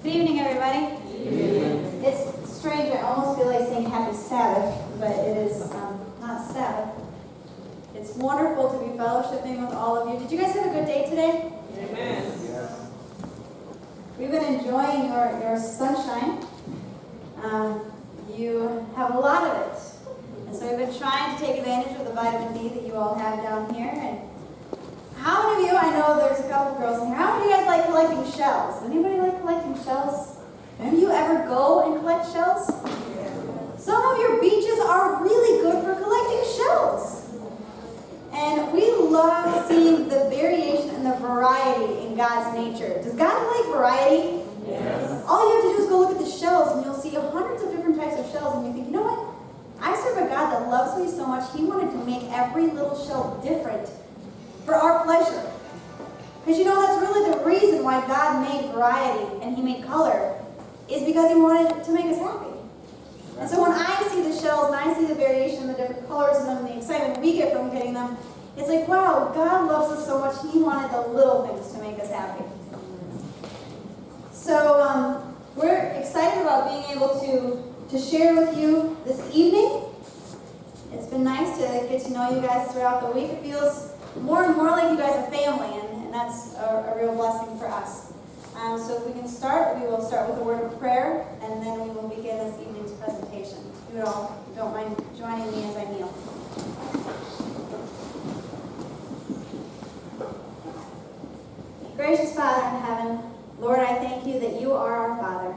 Good evening, everybody. It's strange, I almost feel like saying happy Sabbath, but it is not Sabbath. It's wonderful to be fellowshipping with all of you. Did you guys have a good day today? Amen. Yeah. We've been enjoying your sunshine. You have a lot of it. And so we've been trying to take advantage of the vitamin D that you all have down here. And how many of you, I know there's a couple girls in here, how many of you guys like collecting shells? Anybody like collecting shells? Do you ever go and collect shells? Some of your beaches are really good for collecting shells. And we love seeing the variation and the variety in God's nature. Does God like variety? Yes. All you have to do is go look at the shells and you'll see hundreds of different types of shells and you think, you know what? I serve a God that loves me so much, He wanted to make every little shell different for our pleasure. Because you know, that's really the reason why God made variety and He made color, is because He wanted to make us happy. And so when I see the shells and I see the variation in the different colors and then the excitement we get from getting them, it's like, wow, God loves us so much, He wanted the little things to make us happy. So we're excited about being able to share with you this evening. It's been nice to get to know you guys throughout the week. It feels more and more like you guys are family, and that's a real blessing for us. So if we can start, we will start with a word of prayer, and then we will begin this evening's presentation. If you all don't mind joining me as I kneel. Gracious Father in heaven, Lord, I thank you that you are our Father,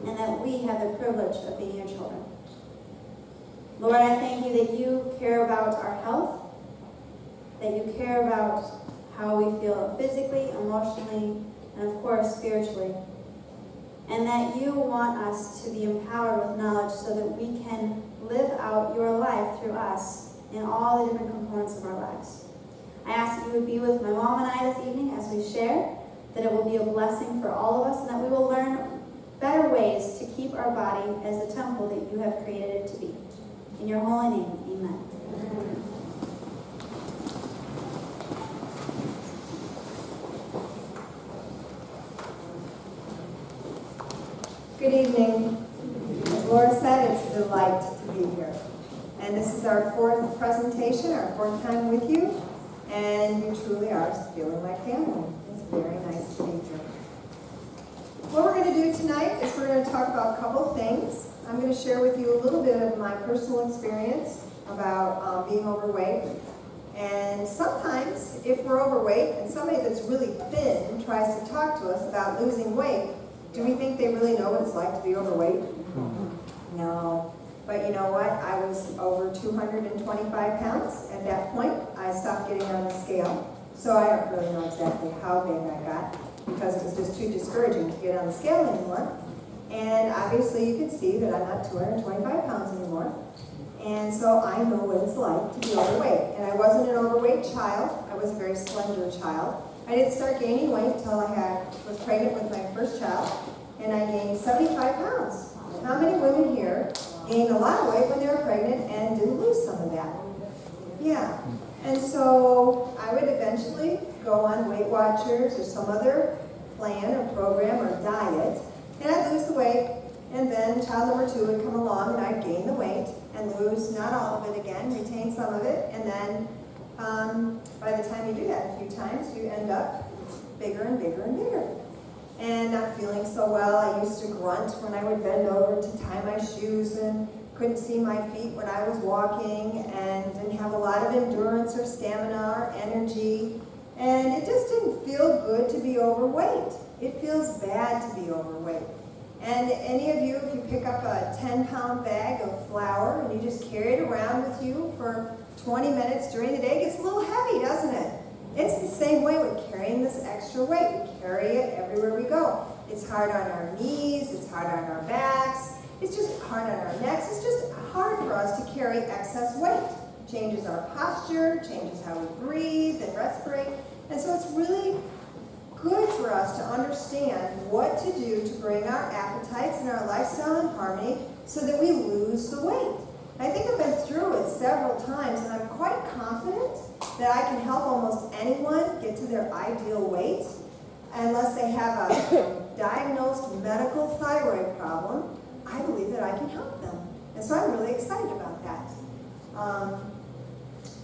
and that we have the privilege of being your children. Lord, I thank you that you care about our health, that you care about how we feel physically, emotionally, and of course spiritually, and that you want us to be empowered with knowledge so that we can live out your life through us in all the different components of our lives. I ask that you would be with my mom and I this evening as we share, that it will be a blessing for all of us, and that we will learn better ways to keep our body as the temple that you have created it to be. In your holy name, amen. Good evening. As Laura said, it's a delight to be here. And this is our fourth presentation, our fourth time with you. And you truly are feeling like family. It's very nice to be here. What we're going to do tonight is we're going to talk about a couple things. I'm going to share with you a little bit of my personal experience about being overweight. And sometimes, if we're overweight and somebody that's really thin tries to talk to us about losing weight, do we think they really know what it's like to be overweight? No. But you know what? I was over 225 pounds at that point. I stopped getting on the scale. So I don't really know exactly how big I got, because it was just too discouraging to get on the scale anymore. And obviously you can see that I'm not 225 pounds anymore. And so I know what it's like to be overweight. And I wasn't an overweight child. I was a very slender child. I didn't start gaining weight until I was pregnant with my first child. And I gained 75 pounds. How many women here gained a lot of weight when they were pregnant and didn't lose some of that? Yeah. And so I would eventually go on Weight Watchers or some other plan or program or diet, and I'd lose the weight, and then child number 2 would come along and I'd gain the weight and lose not all of it again, retain some of it, and then by the time you do that a few times, you end up bigger and bigger and bigger. And not feeling so well. I used to grunt when I would bend over to tie my shoes and couldn't see my feet when I was walking, and didn't have a lot of endurance or stamina or energy. And it just didn't feel good to be overweight. It feels bad to be overweight. And any of you, if you pick up a 10-pound bag of flour and you just carry it around with you for 20 minutes during the day, it gets a little heavy, doesn't it? It's the same way with carrying this extra weight. We carry it everywhere we go. It's hard on our knees, it's hard on our backs, it's just hard on our necks. It's just hard for us to carry excess weight. It changes our posture, changes how we breathe and respirate. And so it's really good for us to understand what to do to bring our appetites and our lifestyle in harmony so that we lose the weight. I think I've been through it several times, and I'm quite confident that I can help almost anyone get to their ideal weight, unless they have a diagnosed medical thyroid problem, I believe that I can help them. And so I'm really excited about that.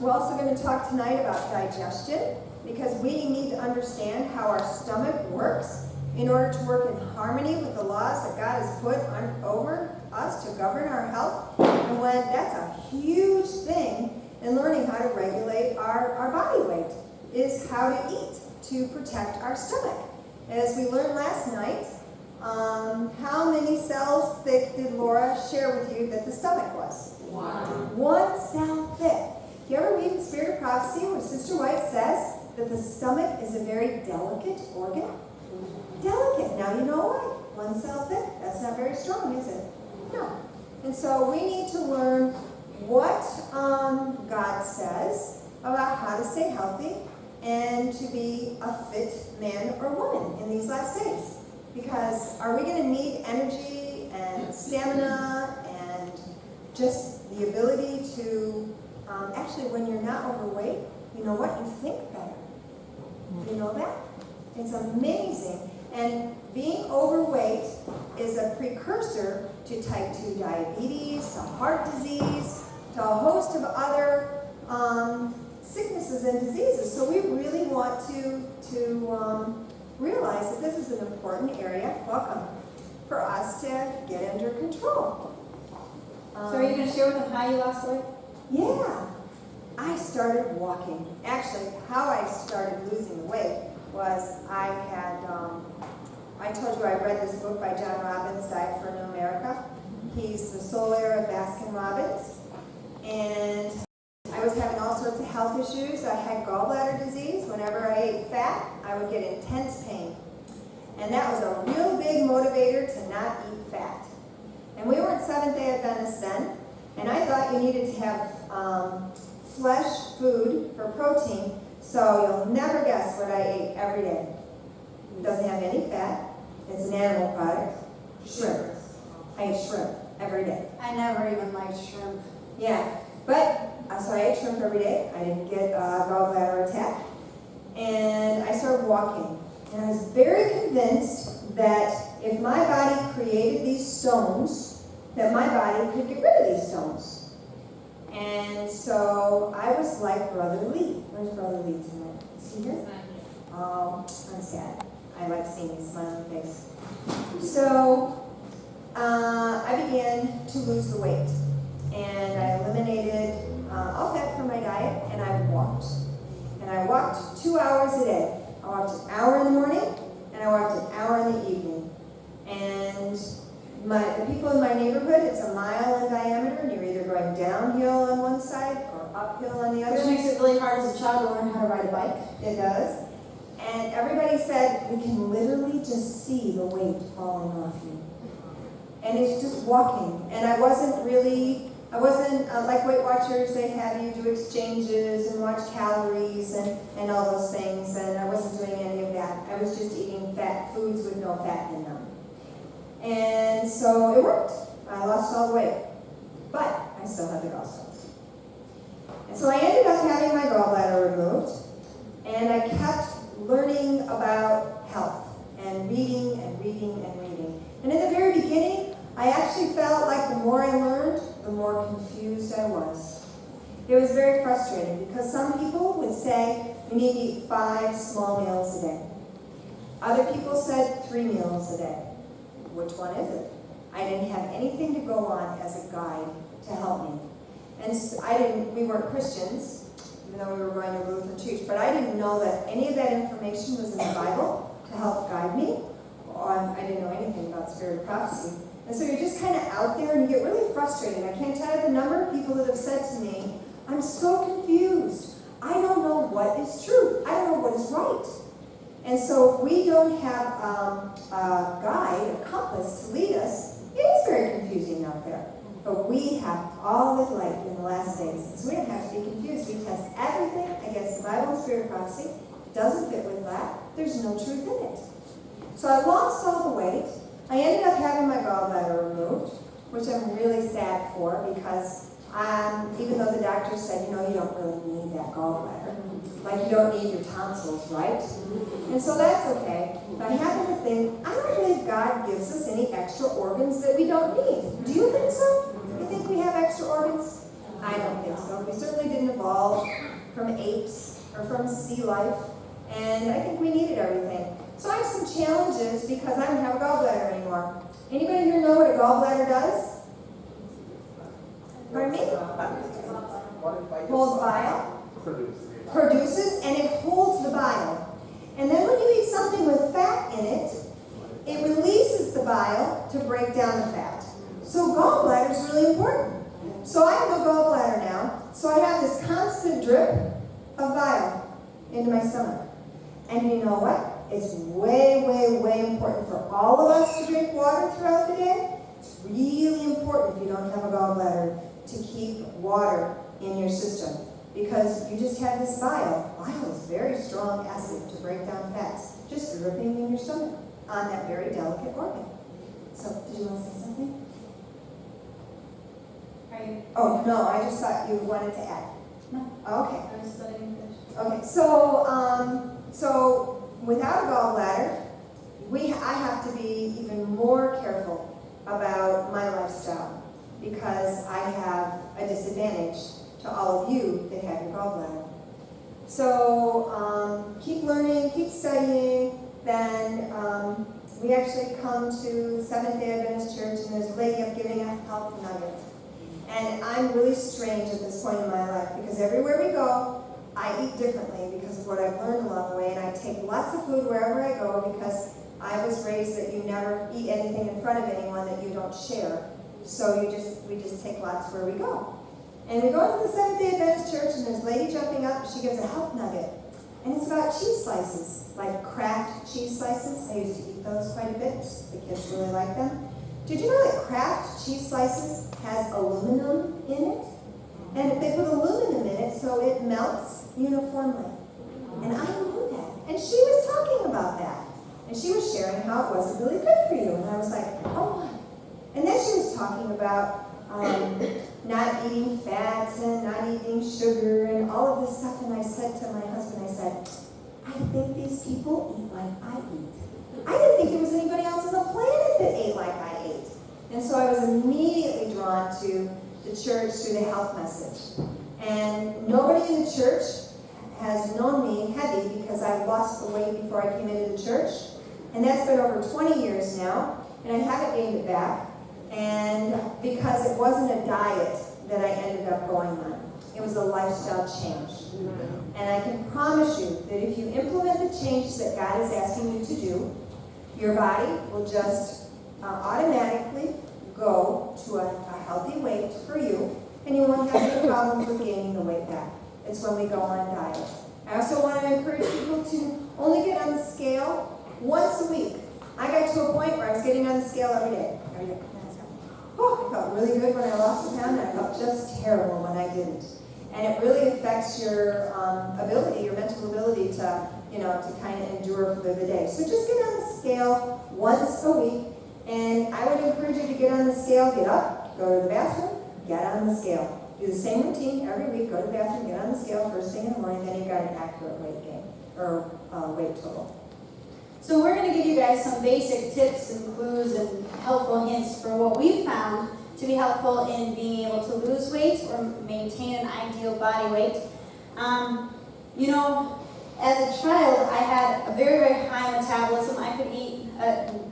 We're also going to talk tonight about digestion, because we need to understand how our stomach works in order to work in harmony with the laws that God has put over us to govern our health. And when that's a huge thing in learning how to regulate our body weight, is how to eat to protect our stomach. As we learned last night, how many cells thick did Laura share with you that the stomach was? One cell thick. You ever read in Spirit of Prophecy where Sister White says that the stomach is a very delicate organ? Delicate. Now you know why. One cell thick. That's not very strong, is it? No. And so we need to learn what God says about how to stay healthy and to be a fit man or woman in these last days. Because are we going to need energy and stamina and just the ability to, actually when you're not overweight, you know what? You think better. You know that? It's amazing. And being overweight is a precursor to type 2 diabetes, to heart disease, to a host of other sicknesses and diseases. So we really want to realize that this is an important area, for us to get under control. So are you going to share with them how you lost weight? Yeah. I started walking. Actually, how I started losing the weight was I told you I read this book by John Robbins, Diet for New America. He's the sole heir of Baskin-Robbins. And I was having all sorts of health issues. I had gallbladder disease. Whenever I ate fat, I would get intense pain. And that was a real big motivator to not eat fat. And we were in Seventh-day Adventists then, and I thought you needed to have flesh food for protein, so you'll never guess what I ate every day. It doesn't have any fat. It's an animal product. Shrimp. I ate shrimp every day. I never even liked shrimp. Yeah, but so I ate shrimp every day. I didn't get a gallbladder attack. And I started walking. And I was very convinced that if my body created these stones, that my body could get rid of these stones. And so I was like Brother Lee. Where's Brother Lee tonight? Is he here? Oh, I'm sad. I like seeing his smiling face. So I began to lose the weight. And I eliminated all fat from my diet, and I walked. And I walked 2 hours a day. I walked an hour in the morning, and I walked an hour in the evening. And the people in my neighborhood, it's a mile in diameter, and you're either going downhill on one side or uphill on the other. Which makes it really hard as a child to learn how to ride a bike. It does. And everybody said, you can literally just see the weight falling off you. And it's just walking. And I wasn't like Weight Watchers, they have you do exchanges and watch calories and all those things, and I wasn't doing any of that. I was just eating fat foods with no fat in them. And so it worked. I lost all the weight. But I still had the gallstones. And so I ended up having my gallbladder removed, and I kept learning about health and reading and reading and reading. And in the very beginning, I actually felt like the more I learned, the more confused I was. It was very frustrating because some people would say you need to eat 5 small meals a day. Other people said 3 meals a day. Which one is it? I didn't have anything to go on as a guide to help me. And we weren't Christians, even though we were going to Lutheran church, but I didn't know that any of that information was in the Bible to help guide me. I didn't know anything about Spirit of Prophecy. And so you're just kind of out there and you get really frustrated. I can't tell you the number of people that have said to me, I'm so confused. I don't know what is true. I don't know what is right. And so if we don't have a guide, a compass to lead us, it is very confusing out there. But we have all the light in the last days. And so we don't have to be confused. We test everything against the Bible and Spirit of Prophecy. It doesn't fit with that. There's no truth in it. So I lost all the weight. I ended up having my gallbladder removed, which I'm really sad for because even though the doctor said, you don't really need that gallbladder. Like you don't need your tonsils, right? And so that's okay. But I happen to think, I don't really God gives us any extra organs that we don't need. Do you think so? You think we have extra organs? I don't think so. We certainly didn't evolve from apes or from sea life, and I think we needed everything. So I have some challenges because I don't have a gallbladder anymore. Anybody here know what a gallbladder does? Pardon me? Holds bile, produces, and it holds the bile. And then when you eat something with fat in it, it releases the bile to break down the fat. So gallbladder is really important. So I have no gallbladder now, so I have this constant drip of bile into my stomach. And you know what? It's way, way, way important for all of us to drink water throughout the day. It's really important if you don't have a gallbladder to keep water in your system, because you just have this bile. Bile is very strong acid to break down fats, just dripping in your stomach on that very delicate organ. So, did you want to say something? Oh, no, I just thought you wanted to add. No. Okay. I was studying fish. Okay, so without a gallbladder, I have to be even more careful about my lifestyle, because I have a disadvantage to all of you that have your gallbladder. So keep learning, keep studying. Then we actually come to Seventh-day Adventist Church, and there's a lady up giving a health nugget. And I'm really strange at this point in my life, because everywhere we go, I eat differently because of what I've learned along the way, and I take lots of food wherever I go, because I was raised that you never eat anything in front of anyone that you don't share. So we just take lots where we go. And we go to the Seventh-day Adventist Church, and there's a lady jumping up, she gives a health nugget. And it's about cheese slices, like Kraft cheese slices. I used to eat those quite a bit. The kids really like them. Did you know that Kraft cheese slices has aluminum in it? And they put aluminum in it so it melts uniformly. And I knew that. And she was talking about that. And she was sharing how it wasn't really good for you. And I was like, oh. And then she was talking about not eating fats and not eating sugar and all of this stuff. And I said to my husband, I said, I think these people eat like I eat. I didn't think there was anybody else on the planet that ate like I ate. And so I was immediately drawn to the church through the health message. And nobody in the church has known me heavy because I lost the weight before I came into the church. And that's been over 20 years now, and I haven't gained it back. And because it wasn't a diet that I ended up going on. It was a lifestyle change. And I can promise you that if you implement the changes that God is asking you to do, your body will just automatically go to a healthy weight for you, and you won't have any problems with gaining the weight back. It's when we go on diet. I also want to encourage people to only get on the scale once a week. I got to a point where I was getting on the scale every day. Oh, I felt really good when I lost a pound, and I felt just terrible when I didn't. And it really affects your ability, your mental ability to, to kind of endure for the day. So just get on the scale once a week, and I would encourage you to get on the scale, get up, go to the bathroom, get on the scale. Do the same routine every week, go to the bathroom, get on the scale first thing in the morning, then you've got an accurate weight gain, or weight total. So we're going to give you guys some basic tips and clues and helpful hints for what we've found to be helpful in being able to lose weight or maintain an ideal body weight. As a child, I had a very, very high metabolism. I could eat,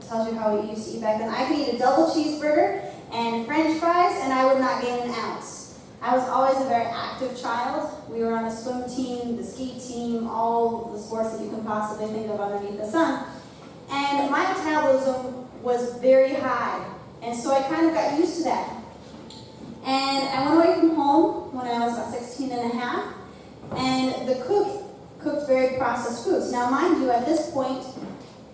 tells you how we used to eat back then, I could eat a double cheeseburger and French fries, and I would not gain an ounce. I was always a very active child. We were on the swim team, the ski team, all the sports that you can possibly think of underneath the sun. And my metabolism was very high. And so I kind of got used to that. And I went away from home when I was about 16 and a half. And the cook cooked very processed foods. Now, mind you, at this point,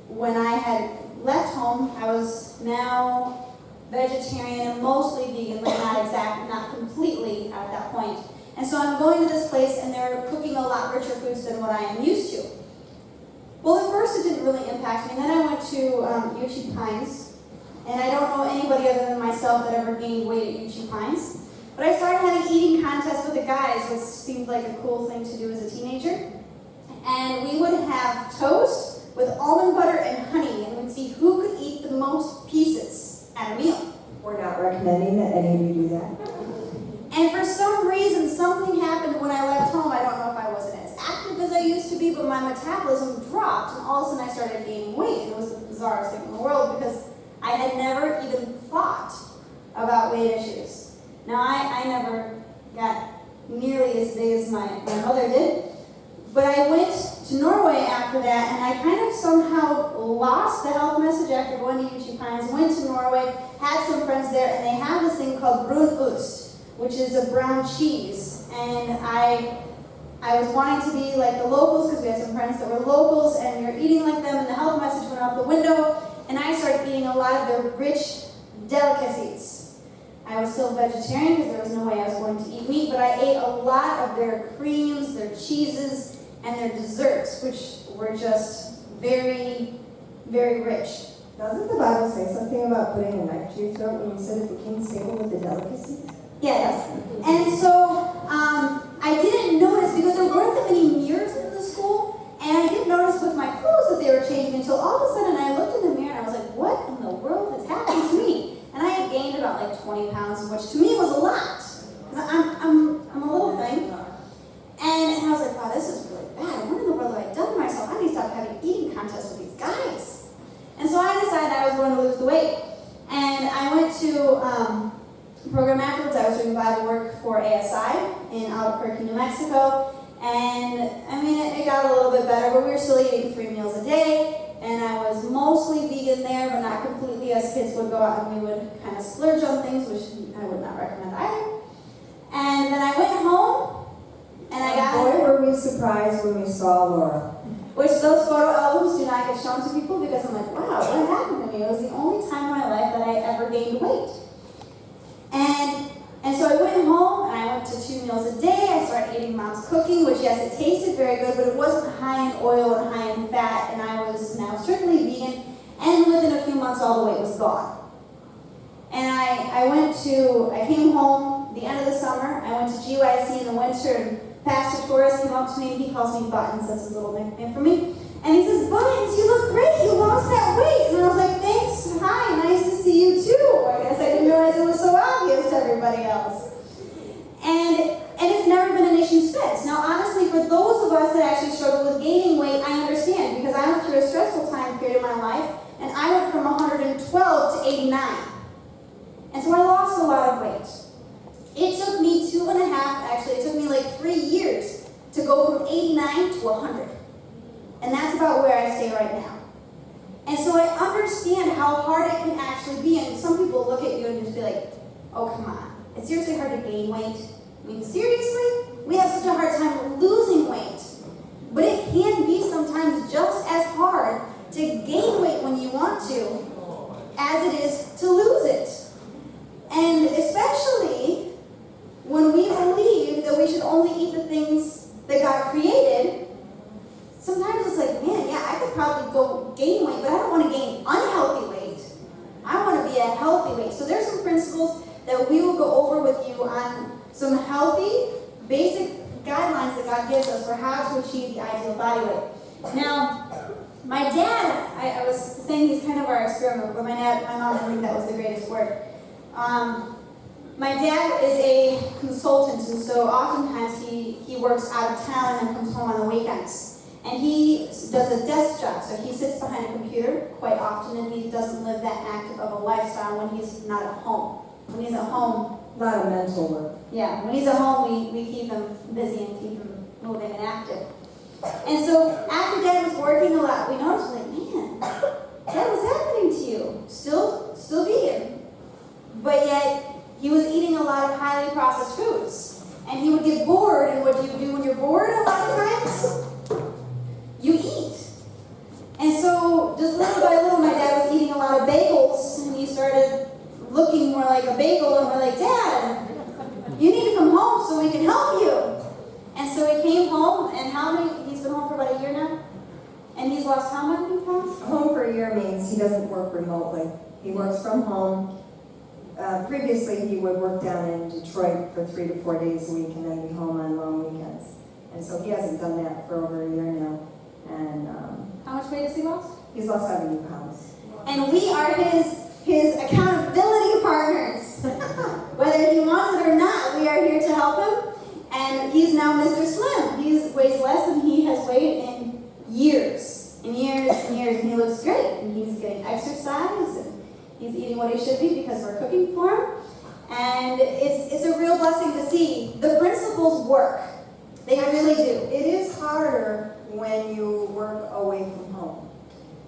when I had left home, I was now vegetarian and mostly vegan, but not completely at that point. And so I'm going to this place, and they're cooking a lot richer foods than what I am used to. Well, at first it didn't really impact me. Then I went to Uchee Pines, and I don't know anybody other than myself that ever gained weight at Uchee Pines. But I started having eating contests with the guys, which seemed like a cool thing to do as a teenager. And we would have toast with almond butter and honey, and we'd see who could eat the most recommending that any of you do that. And for some reason, something happened when I left home. I don't know if I wasn't as active as I used to be, but my metabolism dropped, and all of a sudden I started gaining weight. And it was the bizarrest thing in the world because I had never even thought about weight issues. Now, I never got nearly as big as my mother did, but I went to Norway after that, and I kind of somehow lost the health message after going to YouTube Pines, went to Norway, had some friends there, and they have this thing called brunost, which is a brown cheese. And I was wanting to be like the locals because we had some friends that were locals, and you're eating like them, and the health message went out the window, and I started eating a lot of their rich delicacies. I was still vegetarian because there was no way I was going to eat meat, but I ate a lot of their creams, their cheeses, and their desserts, which were just very, very rich. Doesn't the Bible say something about putting a knife to your throat when you sit at the king's table with the delicacies? Yes. And so I didn't notice, because there weren't that many mirrors in the school, and I didn't notice with my clothes that they were changing until all of a sudden I looked in the mirror and I was like, what in the world has happened to me? And I had gained about like 20 pounds, which to me was a lot. I'm a little thing. And I was like, wow, this is really bad. What in the world have I done to myself? I need to stop having eating contests with these guys. And so I decided I was going to lose the weight. And I went to a program afterwards. I was doing Bible work for ASI in Albuquerque, New Mexico. And I mean, it got a little bit better, but we were still eating 3 meals a day. And I was mostly vegan there, but not completely, as kids would go out and we would kind of splurge on things, which I would not recommend either. And then I went home, and I got... Boy, were we surprised when we saw Laura. Which those photo albums do not get shown to people because I'm like, wow, what happened to me? It was the only time in my life that I ever gained weight. And so I went home, and I went to 2 meals a day. I started eating Mom's cooking, which, yes, it tasted very good, but it wasn't high in oil and high in fat, and I was now strictly vegan, and within a few months, all the weight was gone. And I came home the end of the summer. I went to GYC in the winter, and Pastor Torres came up to me, and he calls me Buttons. That's his little nickname for me. And he says, Buttons, you look great. You lost that weight. And I was like, thanks. Hi, nice to see you too. I guess I didn't realize it was so obvious to everybody else. And it's never been an issue since. Now, honestly, for those of us that actually struggle with gaining weight, I understand, because I went through a stressful time period in my life, and I went from 112 to 89. And so I lost a lot of weight. It took me it took me like 3 years to go from 89 to 100. And that's about where I stay right now. And so I understand how hard it can actually be. And some people look at you and just be like, oh, come on. It's seriously hard to gain weight. I mean, seriously? We have such a hard time losing weight. But it can be sometimes just as hard to gain weight when you want to as it is to lose it. And especially when we believe that we should only eat the things that God created, sometimes it's like, man, yeah, I could probably go gain weight, but I don't want to gain unhealthy weight. I want to be at healthy weight. So there's some principles that we will go over with you on some healthy, basic guidelines that God gives us for how to achieve the ideal body weight. Now, my dad, I was saying he's kind of our experiment, but my mom didn't think that was the greatest word. My dad is a consultant, and so oftentimes he works out of town and then comes home on the weekends. And he does a desk job, so he sits behind a computer quite often, and he doesn't live that active of a lifestyle when he's not at home. When he's at home, A lot of mental work. yeah, when he's at home, we keep him busy and keep him moving and active. And so after Dad was working a lot, we noticed, like, man, Dad, what's happening to you? Still vegan. But yet, he was eating a lot of highly processed foods. And he would get bored, and what do you do when you're bored a lot of times? You eat. And so, just little by little, my dad was eating a lot of bagels, and he started looking more like a bagel, and we're like, Dad, you need to come home so we can help you. And so he came home, and he's been home for about a year now? And he's lost how many pounds? Home for a year means he doesn't work remotely. He works from home. Previously, he would work down in Detroit for 3 to 4 days a week and then be home on long weekends. And so he hasn't done that for over a year now. And How much weight has he lost? he's lost 70 pounds. And we are his accountability partners. Whether he wants it or not, we are here to help him. And he's now Mr. Slim. He weighs less than he has weighed in years. And years and years. And he looks great. And he's getting exercise. And he's eating what he should be because we're cooking for him. And it's a real blessing to see. The principles work. They really do. It is harder when you work away from home.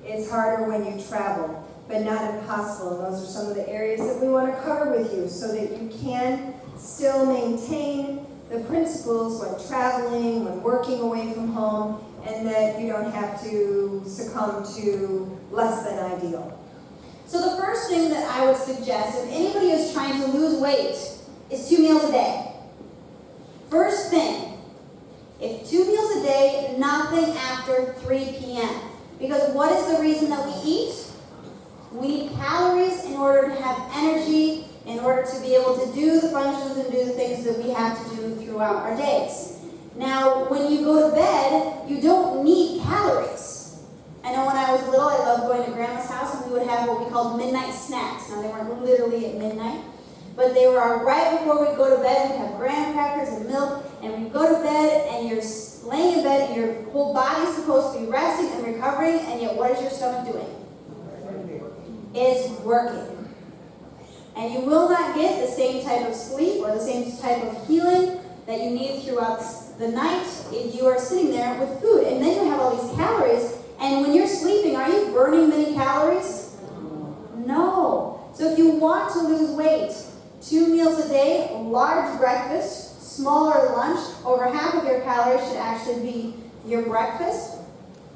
It's harder when you travel, but not impossible. And those are some of the areas that we want to cover with you so that you can still maintain the principles when traveling, when working away from home, and that you don't have to succumb to less than ideal. So the first thing that I would suggest, if anybody is trying to lose weight, is 2 meals a day. First thing, if 2 meals a day, nothing after 3 p.m. Because what is the reason that we eat? We need calories in order to have energy, in order to be able to do the functions and do the things that we have to do throughout our days. Now, when you go to bed, you don't need calories. I know when I was little, I loved going to Grandma's house and we would have what we called midnight snacks. Now, they weren't literally at midnight, but they were right before we'd go to bed. We'd have graham crackers and milk, and we'd go to bed, and you're laying in bed, and your whole body's supposed to be resting and recovering, and yet what is your stomach doing? It's working. And you will not get the same type of sleep or the same type of healing that you need throughout the night if you are sitting there with food. And then you have all these calories, and when you're sleeping, are you burning many calories? No. So if you want to lose weight, 2 meals a day, large breakfast, smaller lunch, over half of your calories should actually be your breakfast.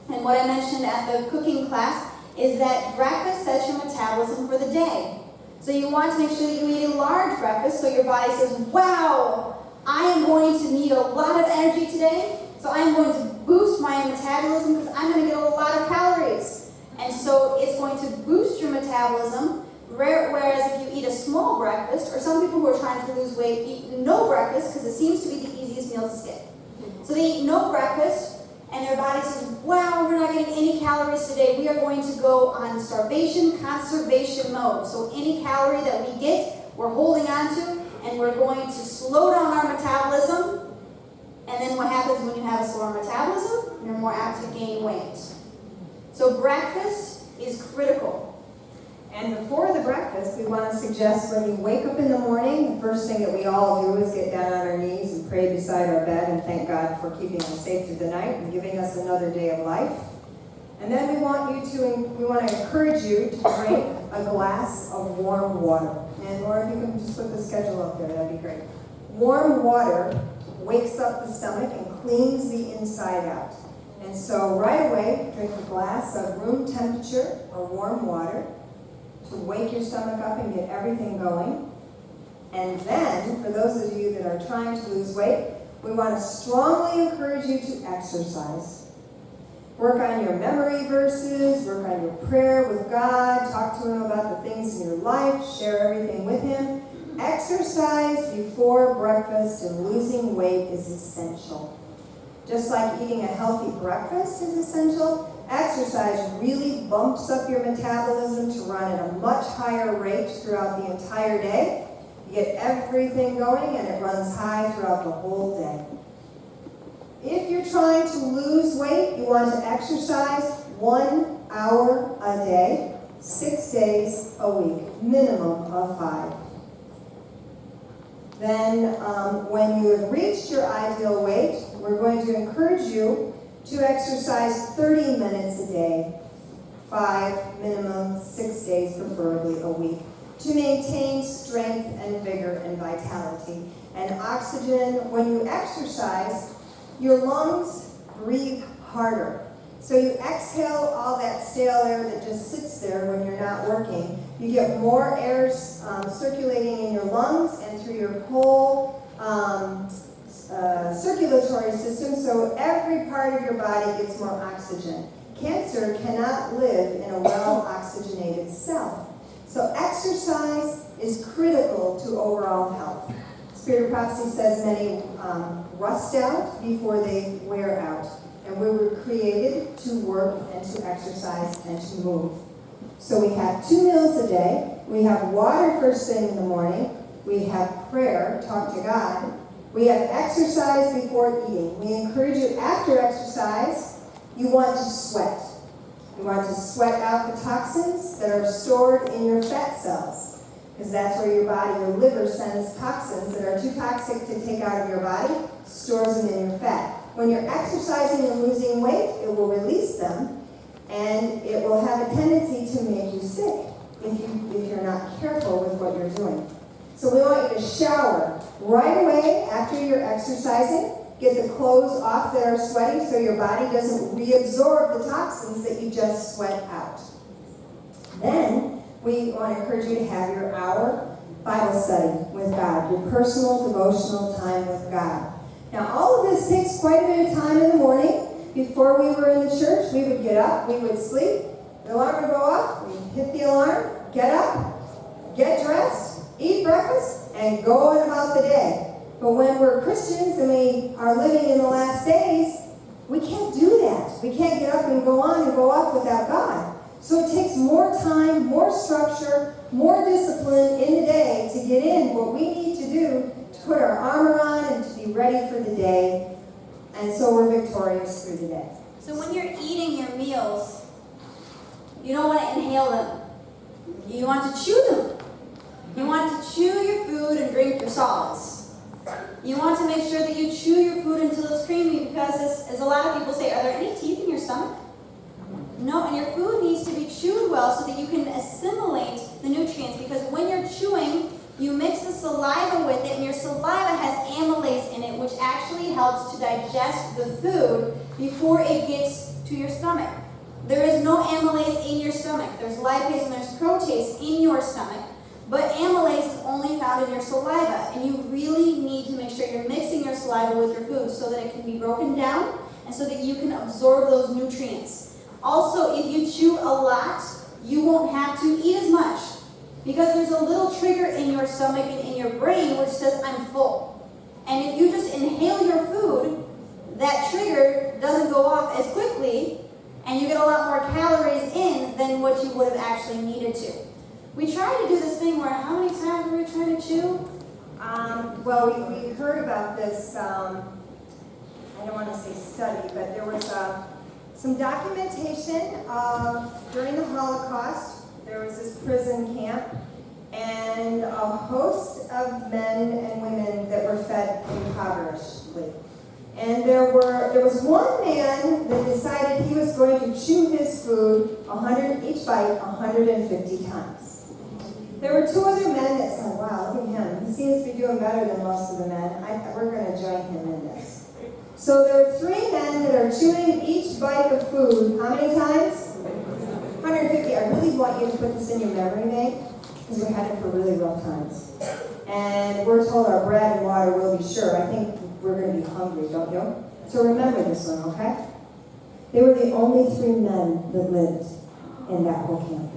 And what I mentioned at the cooking class is that breakfast sets your metabolism for the day. So you want to make sure that you eat a large breakfast so your body says, wow, I am going to need a lot of energy today, so I'm going to boost my metabolism because I'm going to get a lot of calories. And so it's going to boost your metabolism, whereas if you eat a small breakfast, or some people who are trying to lose weight eat no breakfast because it seems to be the easiest meal to skip. So they eat no breakfast, and their body says, wow, we're not getting any calories today. We are going to go on starvation conservation mode. So any calorie that we get, we're holding on to, and we're going to slow down our metabolism. And then what happens when you have a slower metabolism? You're more apt to gain weight. So breakfast is critical. And before the breakfast, we want to suggest when you wake up in the morning, the first thing that we all do is get down on our knees and pray beside our bed and thank God for keeping us safe through the night and giving us another day of life. And then we want to encourage you to drink a glass of warm water. And Laura, if you can just put the schedule up there, that'd be great. Warm water wakes up the stomach and cleans the inside out. And so right away, drink a glass of room temperature or warm water to wake your stomach up and get everything going. And then, for those of you that are trying to lose weight, we want to strongly encourage you to exercise. Work on your memory verses, work on your prayer with God, talk to Him about the things in your life, share everything with Him. Exercise before breakfast and losing weight is essential. Just like eating a healthy breakfast is essential, exercise really bumps up your metabolism to run at a much higher rate throughout the entire day. You get everything going and it runs high throughout the whole day. If you're trying to lose weight, you want to exercise 1 hour a day, 6 days a week, minimum of 5. Then when you have reached your ideal weight, we're going to encourage you to exercise 30 minutes a day, 5, minimum 6 days preferably a week, to maintain strength and vigor and vitality. And oxygen, when you exercise, your lungs breathe harder. So you exhale all that stale air that just sits there when you're not working. You get more air circulating in your lungs and through your whole circulatory system, so every part of your body gets more oxygen. Cancer cannot live in a well-oxygenated cell. So exercise is critical to overall health. Spirit of Prophecy says many rust out before they wear out. And we were created to work and to exercise and to move. So we have 2 meals a day. We have water first thing in the morning. We have prayer, talk to God. We have exercise before eating. We encourage you after exercise, you want to sweat. You want to sweat out the toxins that are stored in your fat cells, because that's where your body, your liver sends toxins that are too toxic to take out of your body, stores them in your fat. When you're exercising and losing weight, it will release them, and it will have a tendency to make you sick if you're not careful with what you're doing. So we want you to shower right away after you're exercising. Get the clothes off that are sweaty so your body doesn't reabsorb the toxins that you just sweat out. Then we want to encourage you to have your hour Bible study with God, your personal devotional time with God. Now all of this takes quite a bit of time in the morning. Before we were in the church, we would get up, we would sleep, the alarm would go off, we'd hit the alarm, get up, get dressed, eat breakfast, and go on about the day. But when we're Christians and we are living in the last days, we can't do that. We can't get up and go on and go off without God. So it takes more time, more structure, more discipline in the day to get in what we need to do to put our armor on and to be ready for the day. And so we're victorious through the day. So when you're eating your meals, you don't want to inhale them. You want to chew them. You want to chew your food and drink your solids. You want to make sure that you chew your food until it's creamy, because as a lot of people say, are there any teeth in your stomach? No, and your food needs to be chewed well so that you can assimilate the nutrients, because when you're chewing, you mix the saliva with it, and your saliva has amylase in it, which actually helps to digest the food before it gets to your stomach. There is no amylase in your stomach. There's lipase and there's protease in your stomach, but amylase is only found in your saliva, and you really need to make sure you're mixing your saliva with your food so that it can be broken down and so that you can absorb those nutrients. Also, if you chew a lot, you won't have to eat as much, because there's a little trigger in your stomach and in your brain which says, I'm full. And if you just inhale your food, that trigger doesn't go off as quickly, and you get a lot more calories in than what you would have actually needed to. We tried to do this thing where, how many times were we trying to chew? Well, we heard about this, I don't want to say study, but there was some documentation of, during the Holocaust, there was this prison camp, and a host of men and women that were fed impoverishedly. And there was one man that decided he was going to chew his food, each bite, 150 times. There were two other men that said, wow, look at him. He seems to be doing better than most of the men. We're going to join him in this. So there are three men that are chewing each bite of food. How many times? 150. I really want you to put this in your memory bank, because we're headed for really rough times. And we're told our bread and water will be sure. I think we're going to be hungry, don't you? So remember this one, okay? They were the only three men that lived in that whole camp.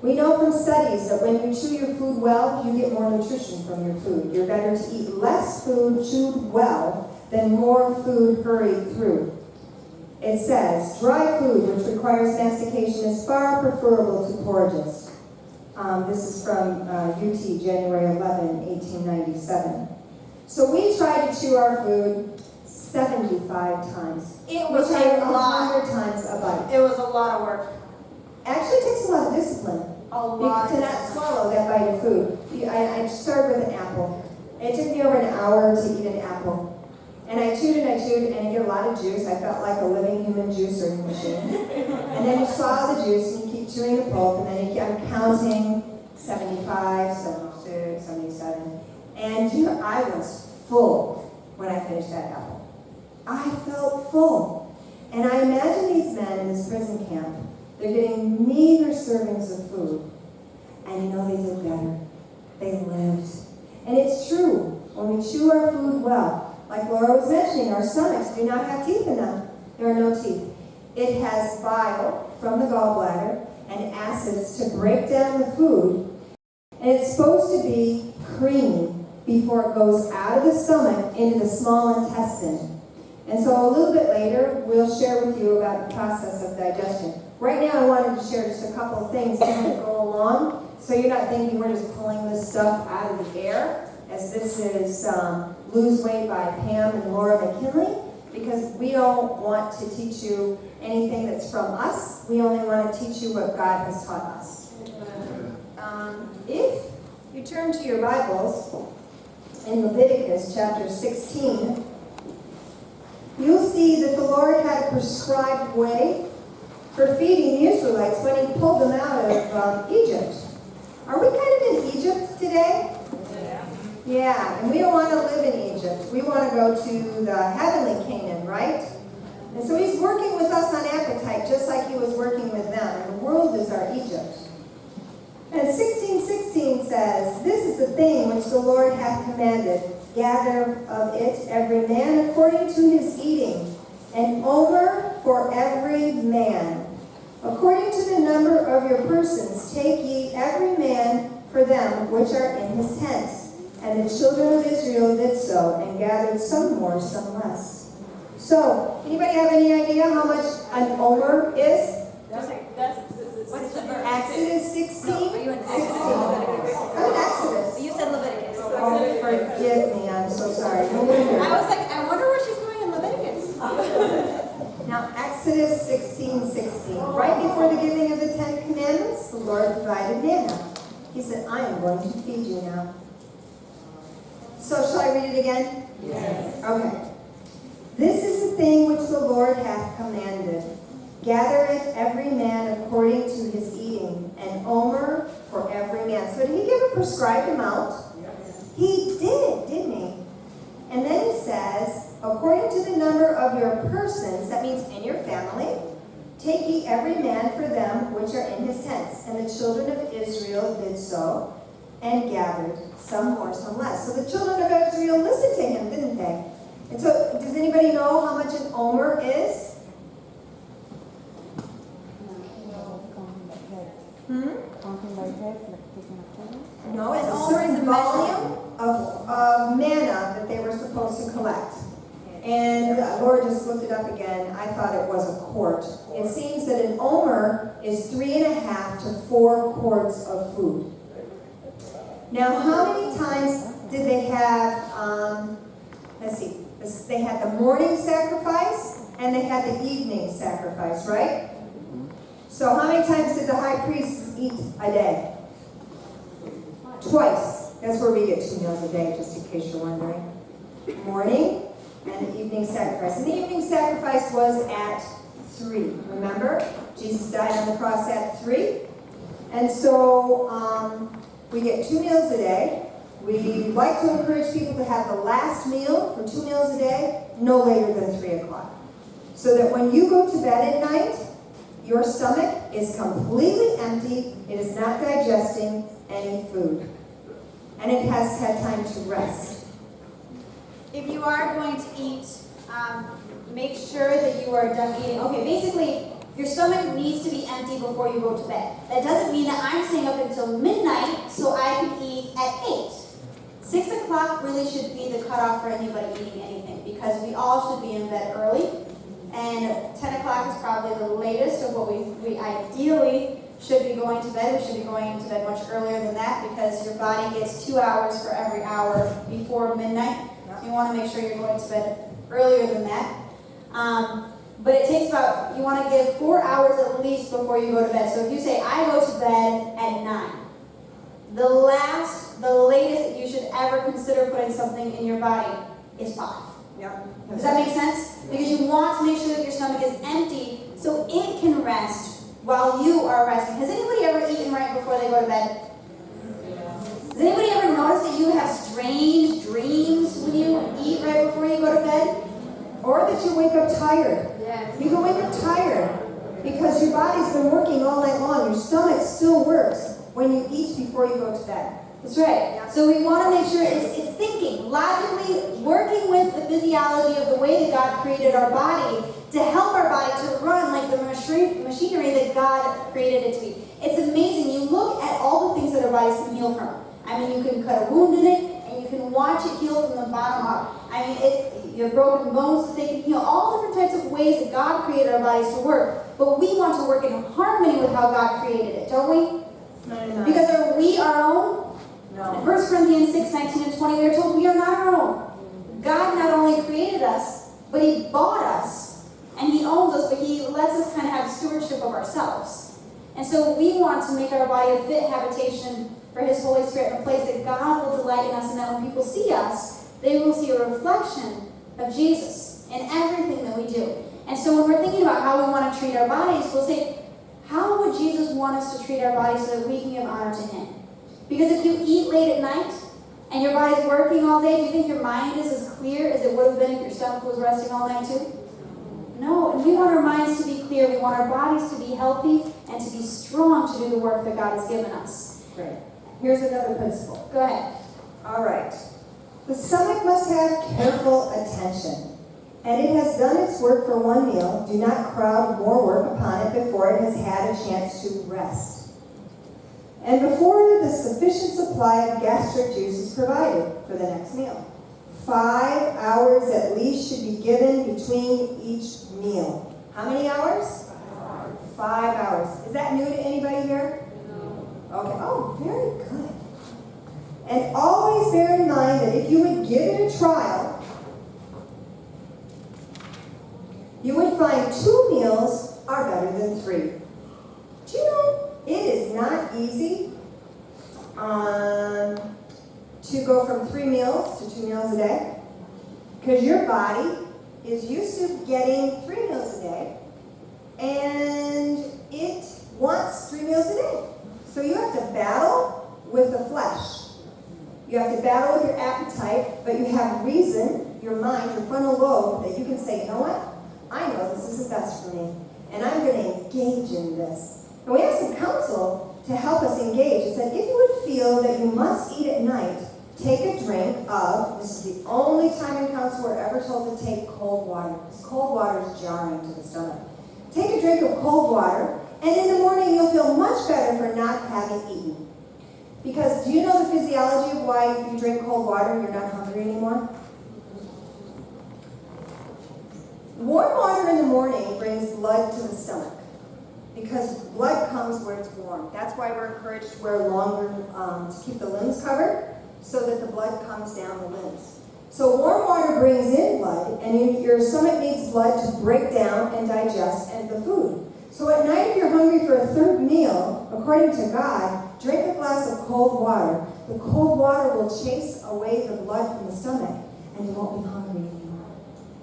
We know from studies that when you chew your food well, you get more nutrition from your food. You're better to eat less food chewed well than more food hurried through. It says, dry food which requires mastication is far preferable to porridges. This is from UT, January 11, 1897. So we try to chew our food 75 times. It was we a tried lot. 100 times a bite. It was a lot of work. Actually, it takes a lot of discipline. A lot. To not swallow that bite of food. I started with an apple. It took me over an hour to eat an apple. And I chewed, and I get a lot of juice. I felt like a living human juicing machine. And then you swallow the juice, and you keep chewing the pulp, and then I'm counting 75, 76, 77. And I was full when I finished that apple. I felt full. And I imagine these men in this prison camp, they're getting meager servings of food. And they did better. They lived. And it's true. When we chew our food well, like Laura was mentioning, our stomachs do not have teeth in them. There are no teeth. It has bile from the gallbladder and acids to break down the food. And it's supposed to be creamy before it goes out of the stomach into the small intestine. And so a little bit later, we'll share with you about the process of digestion. Right now, I wanted to share just a couple of things to kind of go along, so you're not thinking we're just pulling this stuff out of the air, as this is Lose Weight by Pam and Laura McKinley, because we don't want to teach you anything that's from us. We only want to teach you what God has taught us. If you turn to your Bibles in Leviticus chapter 16, you'll see that the Lord had a prescribed way for feeding the Israelites when he pulled them out of Egypt. Are we kind of in Egypt today? Yeah, and we don't want to live in Egypt. We want to go to the heavenly Canaan, right? And so he's working with us on appetite, just like he was working with them. And the world is our Egypt. And 16:16 says, "This is the thing which the Lord hath commanded. Gather of it every man according to his eating, an omer for every man. According to the number of your persons, take ye every man for them which are in his tents. And the children of Israel did so, and gathered some more, some less." So, anybody have any idea how much an omer is? What's the verse? Exodus 16? No, are you in Exodus? 16. I'm in Exodus. You said Leviticus. Oh, forgive me, I'm so sorry. No wonder. I was like, I wonder where she's going in Leviticus. Now, Exodus 16:16. Right before the giving of the Ten Commandments, the Lord provided manna. He said, "I am going to feed you now." So, shall I read it again? Yes. Okay. "This is the thing which the Lord hath commanded. Gather it every man according to his eating, an omer for every man." So did he give a prescribed amount? He did, didn't he? And then he says, "According to the number of your persons," that means in your family, "take ye every man for them which are in his tents." And the children of Israel did so, and gathered some more, some less. So the children of Israel listened to him, didn't they? And so, does anybody know how much an omer is? No, it's a certain volume of manna that they were supposed to collect. And Laura just looked it up again. I thought it was a quart. It seems that an omer is 3.5 to 4 quarts of food. Now, how many times did they have, let's see, they had the morning sacrifice and they had the evening sacrifice, right? So how many times did the high priest eat a day? Twice. That's where we get 2 meals a day, just in case you're wondering. Morning and the evening sacrifice. And the evening sacrifice was at 3. Remember? Jesus died on the cross at 3. And so we get 2 meals a day. We like to encourage people to have the last meal for 2 meals a day no later than 3 o'clock. So that when you go to bed at night, your stomach is completely empty. It is not digesting any food. And it has had time to rest. If you are going to eat, make sure that you are done eating. Okay, basically, your stomach needs to be empty before you go to bed. That doesn't mean that I'm staying up until midnight so I can eat at 8. 6 o'clock really should be the cutoff for anybody eating anything, because we all should be in bed early. And 10 o'clock is probably the latest of what we ideally should be going to bed. We should be going to bed much earlier than that, because your body gets 2 hours for every hour before midnight. So you want to make sure you're going to bed earlier than that. But it takes about, you want to give 4 hours at least before you go to bed. So if you say, I go to bed at 9, the latest that you should ever consider putting something in your body is 5. Yep. Does that make sense? Because you want to make sure that your stomach is empty so it can rest while you are resting. Has anybody ever eaten right before they go to bed? Does anybody ever notice that you have strange dreams when you eat right before you go to bed? Or that you wake up tired. Yes. You can wake up tired because your body's been working all night long. Your stomach still works when you eat before you go to bed. That's right. So we want to make sure it's thinking, logically working with the physiology of the way that God created our body to help our body to run like the machinery that God created it to be. It's amazing. You look at all the things that our bodies can heal from. I mean, you can cut a wound in it, and you can watch it heal from the bottom up. I mean, you have broken bones that they can heal. All different types of ways that God created our bodies to work. but we want to work in harmony with how God created it, don't we? Because are we our own? No. In 1 Corinthians 6:19-20, we are told we are not our own. God not only created us, but He bought us. And He owns us, but He lets us kind of have stewardship of ourselves. And so we want to make our body a fit habitation for His Holy Spirit, in a place that God will delight in us, and that when people see us, they will see a reflection of Jesus in everything that we do. And so when we're thinking about how we want to treat our bodies, we'll say, how would Jesus want us to treat our bodies so that we can give honor to Him? Because if you eat late at night and your body's working all day, do you think your mind is as clear as it would have been if your stomach was resting all night too? No, and we want our minds to be clear. We want our bodies to be healthy and to be strong to do the work that God has given us. Great. Here's another principle. Go ahead. All right. The stomach must have careful attention. And it has done its work for one meal. Do not crowd more work upon it before it has had a chance to rest. And before the sufficient supply of gastric juice is provided for the next meal. 5 hours at least should be given between each meal. How many hours? 5 hours. Is that new to anybody here? No. Okay. Oh, very good. And always bear in mind that if you would give it a trial, you would find 2 meals are better than 3. Do you know, it is not easy to go from 3 meals to 2 meals a day, because your body is used to getting 3 meals a day, and it wants 3 meals a day. So you have to battle with the flesh. You have to battle with your appetite, but you have reason, your mind, your frontal lobe, that you can say, you know what? I know this isn't best for me, and I'm going to engage in this. And we have some counsel to help us engage. It said, if you would feel that you must eat at night, take a drink of, this is the only time in counsel we're ever told to take cold water, because cold water is jarring to the stomach. Take a drink of cold water, and in the morning you'll feel much better for not having eaten. Because do you know the physiology of why if you drink cold water, you're not hungry anymore? Warm water in the morning brings blood to the stomach, because blood comes where it's warm. That's why we're encouraged to wear longer, to keep the limbs covered, so that the blood comes down the limbs. So warm water brings in blood, and your stomach needs blood to break down and digest the food. So at night, if you're hungry for a third meal, according to God, drink a glass of cold water. The cold water will chase away the blood from the stomach, and you won't be hungry anymore.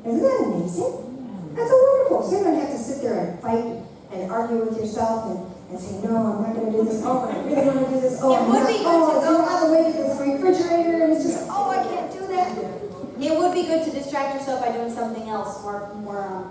Isn't that amazing? That's so wonderful. So you don't have to sit there and fight and argue with yourself and say, no, I'm not going to do this. Oh, I really want to do this. Oh, It would be good to go go all the way to this refrigerator, and it's just, oh, I can't do that. It would be good to distract yourself by doing something else more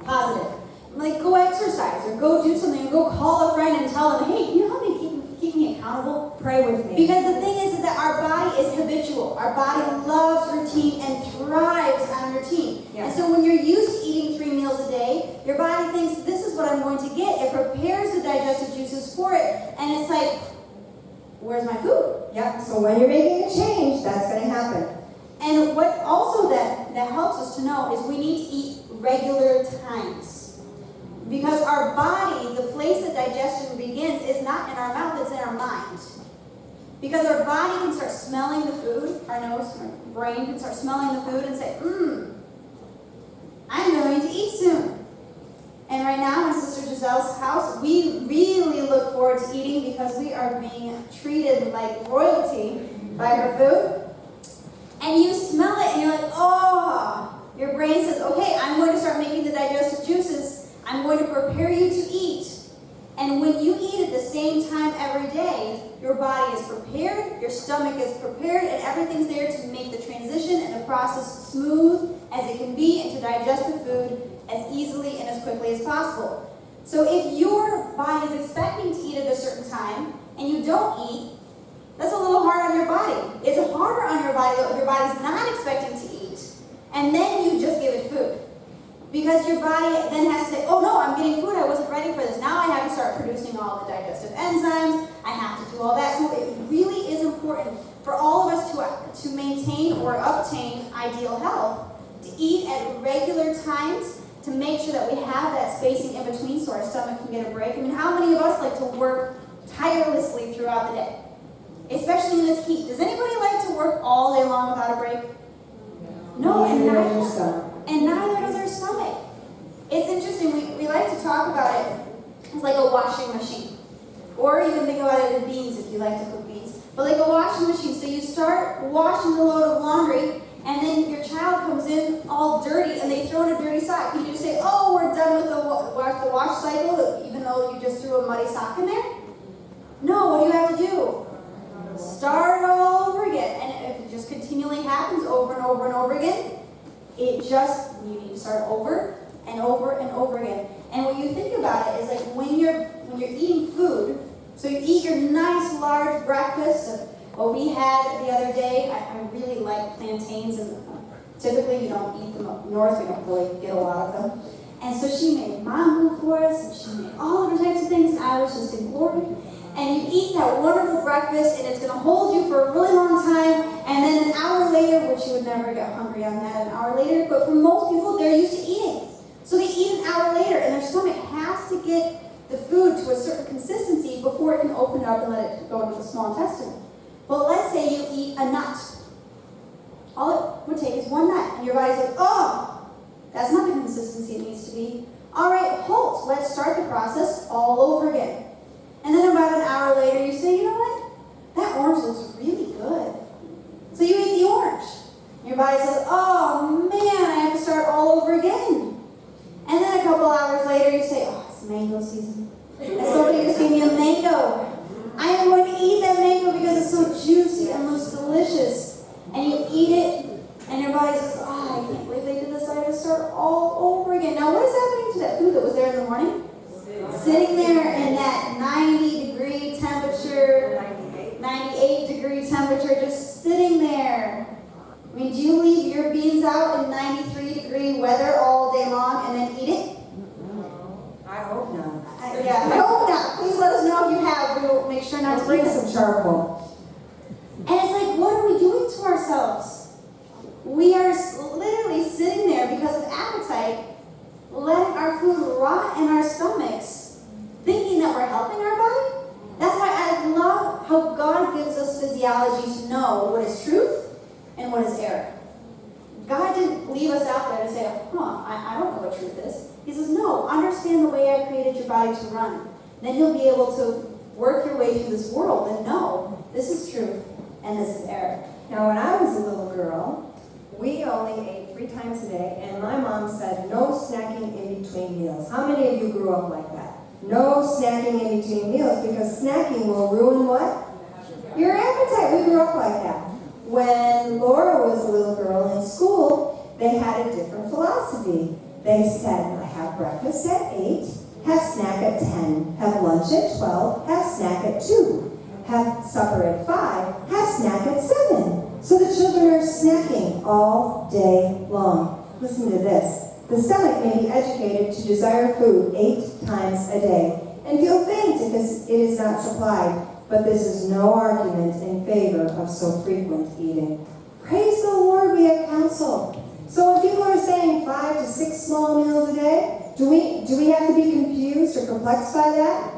positive. Like go exercise or go do something or go call a friend and tell them, hey, can you help me keep me accountable? Pray with me. Because the thing is that our body is habitual. Our body loves routine and thrives on routine. Yes. And so when you're used to eating 3 meals a day, your body thinks this is what I'm going to get. It prepares the digestive juices for it. And it's like, where's my food? Yep, so when you're making a change, that's going to happen. And what also that helps us to know is we need to eat regular times. Because our body, the place that digestion begins, is not in our mouth, it's in our mind. Because our body can start smelling the food, our nose, our brain can start smelling the food and say, I'm going to eat soon. And right now in Sister Giselle's house, we really look forward to eating because we are being treated like royalty by her food. And you smell it and you're like, oh, your brain says, okay, I'm going to start making the digestive juices. I'm going to prepare you to eat. And when you eat at the same time every day, your body is prepared, your stomach is prepared, and everything's there to make the transition and the process smooth as it can be and to digest the food as easily and as quickly as possible. So if your body is expecting to eat at a certain time and you don't eat, that's a little hard on your body. It's harder on your body if your body's not expecting to eat, and then you just give it food. Because your body then has to say, oh no, I'm getting food, I wasn't ready for this. Now I have to start producing all the digestive enzymes, I have to do all that. So it really is important for all of us to maintain or obtain ideal health, to eat at regular times to make sure that we have that spacing in between so our stomach can get a break. I mean, how many of us like to work tirelessly throughout the day? Especially in this heat. Does anybody like to work all day long without a break? No, and neither does our stomach. It's interesting, we like to talk about it as like a washing machine. Or even think about it in beans if you like to cook beans. But like a washing machine, so you start washing the load of laundry, and then your child comes in all dirty, and they throw in a dirty sock. Can you just say, oh, we're done with the wash cycle, even though you just threw a muddy sock in there? No, what do you have to do? Start all over again. And if it just continually happens over and over and over again, you need to start over and over and over again. And when you think about it, is like when you're eating food, so you eat your nice large breakfast of what we had the other day. I really like plantains, and typically you don't eat them up north, we don't really get a lot of them. And so she made mango for us, and she made all of types of things, and I was just in glory. And you eat that wonderful breakfast, and it's going to hold you for a really long time, and then an hour later, which you would never get hungry on that an hour later, but for most people, they're used to eating. So they eat an hour later, and their stomach has to get the food to a certain consistency before it can open up and let it go into the small intestine. But let's say you eat a nut. All it would take is one nut, and your body's like, oh, that's not the consistency it needs to be. All right, halt. Let's start the process all over again. And then about an hour later, you say, you know what? That orange looks really good. So you eat the orange. Your body says, oh man, I have to start all over again. And then a couple hours later, you say, oh, it's mango season. And somebody just gave me a mango. I am going to eat that mango because it's so juicy and looks delicious. And you eat it, and your body says, oh, I can't believe they did this. I have to start all over again. Now, what is happening to that food that was there in the morning? Sitting there in that 90-degree temperature, 98-degree temperature, just sitting there. I mean, do you leave your beans out in 93-degree weather all day long and then eat it? I hope not. I hope not. Please let us know if you have. We will make sure not to Bring eat some it. charcoal. And it's like, what are we doing to ourselves? We are literally sitting there because of appetite, letting our food rot in our stomachs, thinking that we're helping our body. That's why I love how God gives us physiology to know what is truth and what is error. God didn't leave us out there to say, I don't know what truth is. He says, no, understand the way I created your body to run. Then you'll be able to work your way through this world and know this is truth and this is error. Now, when I was a little girl, we only ate 3 times a day, and my mom said no snacking in between meals. How many of you grew up like that? No snacking in between meals, because snacking will ruin what? Your appetite. We grew up like that. When Laura was a little girl in school, they had a different philosophy. They said, have breakfast at 8, have snack at 10, have lunch at 12, have snack at 2, have supper at 5, have snack at 7. So the children are snacking all day long. Listen to this. The stomach may be educated to desire food 8 times a day and feel faint if it is not supplied, but this is no argument in favor of so frequent eating. Praise the Lord, we have counsel. So when people are saying 5 to 6 small meals a day, do we have to be confused or perplexed by that?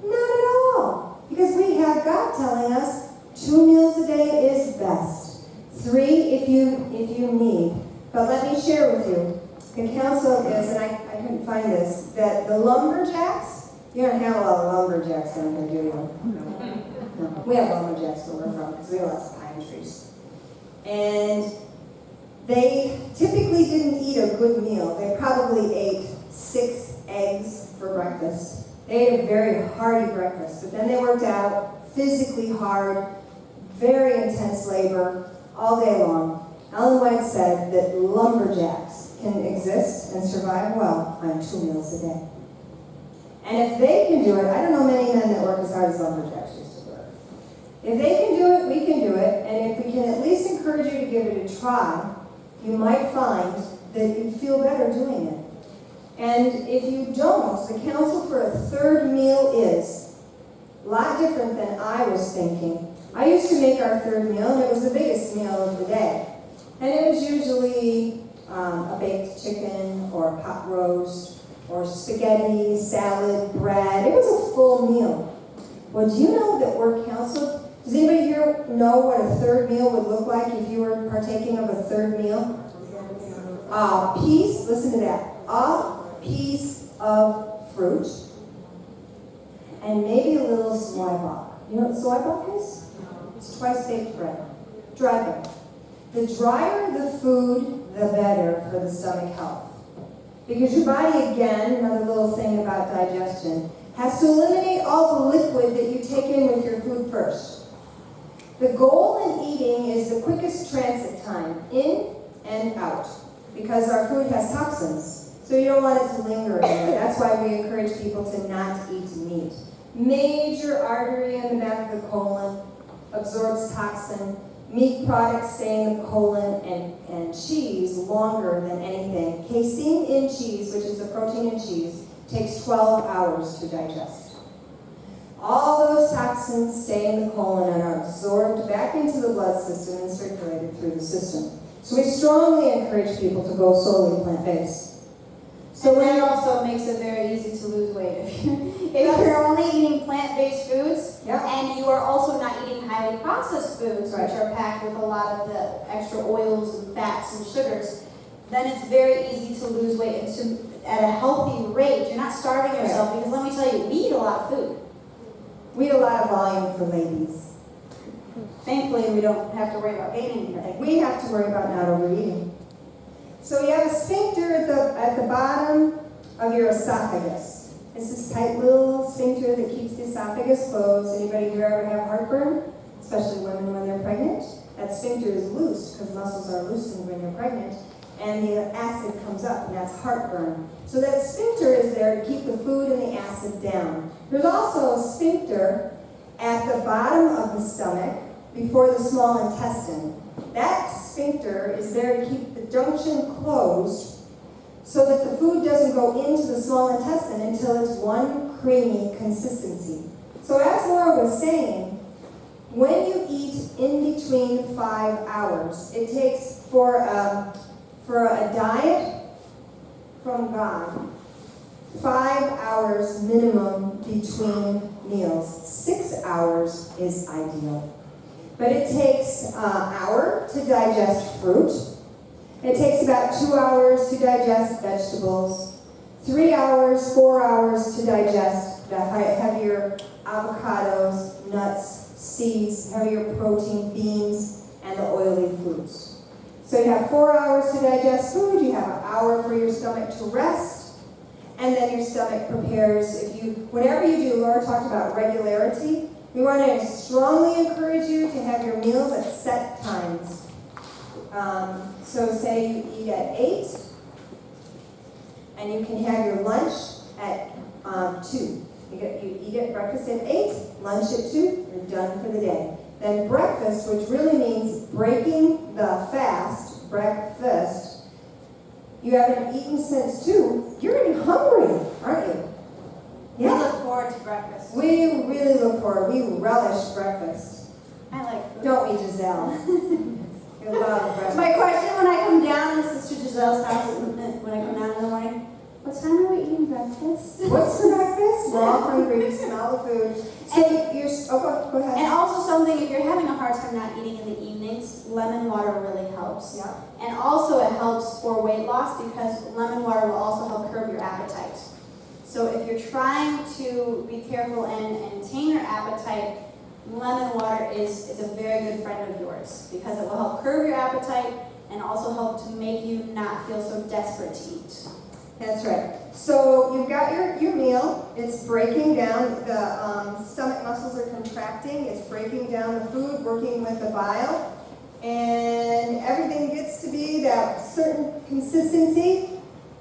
Not at all. Because we have God telling us 2 meals a day is best. 3 if you need. But let me share with you. The counsel is, and I couldn't find this, that the lumberjacks, you don't have a lot of lumberjacks down here, do you? No. We have lumberjacks where we're from because we have lots of pine trees. And they typically didn't eat a good meal. They probably ate 6 eggs for breakfast. They ate a very hearty breakfast, but then they worked out physically hard, very intense labor all day long. Ellen White said that lumberjacks can exist and survive well on 2 meals a day. And if they can do it, I don't know many men that work as hard as lumberjacks used to work. If they can do it, we can do it. And if we can at least encourage you to give it a try, you might find that you feel better doing it. And if you don't, the counsel for a 3rd meal is a lot different than I was thinking. I used to make our 3rd meal, and it was the biggest meal of the day. And it was usually a baked chicken or a pot roast or spaghetti, salad, bread. It was a full meal. Well, do you know that we're counseled? Does anybody here know what a third meal would look like if you were partaking of a third meal? A piece, listen to that, a piece of fruit and maybe a little zwieback. You know what zwieback is? It's twice baked bread, dry bread. The drier the food, the better for the stomach health. Because your body, again, another little thing about digestion, has to eliminate all the liquid that you take in with your food first. The goal in eating is the quickest transit time, in and out, because our food has toxins. So you don't want it to linger in there. That's why we encourage people to not eat meat. Major artery in the back of the colon absorbs toxin. Meat products stay in the colon, and cheese longer than anything. Casein in cheese, which is the protein in cheese, takes 12 hours to digest. All those toxins stay in the colon and are absorbed back into the blood system and circulated through the system. So we strongly encourage people to go solely plant-based. So that also makes it very easy to lose weight. If you're only eating plant-based foods, and you are also not eating highly processed foods, which are packed with a lot of the extra oils and fats and sugars, then it's very easy to lose weight at a healthy rate. You're not starving yourself, because let me tell you, we eat a lot of food. We eat a lot of volume for ladies. Thankfully, we don't have to worry about gaining anything. We have to worry about not overeating. So you have a sphincter at the bottom of your esophagus. It's this tight little sphincter that keeps the esophagus closed. Anybody here ever have heartburn? Especially women when they're pregnant. That sphincter is loose because muscles are loosened when you're pregnant, and the acid comes up, and that's heartburn. So that sphincter is there to keep the food and the acid down. There's also a sphincter at the bottom of the stomach before the small intestine. That sphincter is there to keep the junction closed so that the food doesn't go into the small intestine until it's one creamy consistency. So as Laura was saying, when you eat in between 5 hours, it takes for a diet from God, 5 hours minimum between meals. 6 hours is ideal. But it takes an hour to digest fruit. It takes about 2 hours to digest vegetables. 3 hours, 4 hours to digest the heavier avocados, nuts, seeds, heavier protein, beans, and the oily foods. So you have 4 hours to digest food, you have an hour for your stomach to rest, and then your stomach prepares. Whatever you do, Laura talked about regularity. We want to strongly encourage you to have your meals at set times. So say you eat at 8, and you can have your lunch at 2. You eat at breakfast at 8, lunch at 2, you're done for the day. Then breakfast, which really means breaking the fast, breakfast, you haven't eaten since 2, you're getting hungry, aren't you? Yeah. We look forward to breakfast. We really look forward. We relish breakfast. I like food. Don't we, Giselle? You love breakfast. My question when I come down, this is to Giselle's house, when I come down in the morning, what time are we eating breakfast? What's for breakfast? We're all hungry. We smell the food. So go ahead. And also something, if you're having a hard time not eating in the evenings, lemon water really helps. Yeah. And also it helps for weight loss because lemon water will also help curb your appetite. So if you're trying to be careful and tame your appetite, lemon water is a very good friend of yours because it will help curb your appetite and also help to make you not feel so desperate to eat. That's right. So you've got your meal. It's breaking down. The stomach muscles are contracting. It's breaking down the food, working with the bile. And everything gets to be that certain consistency.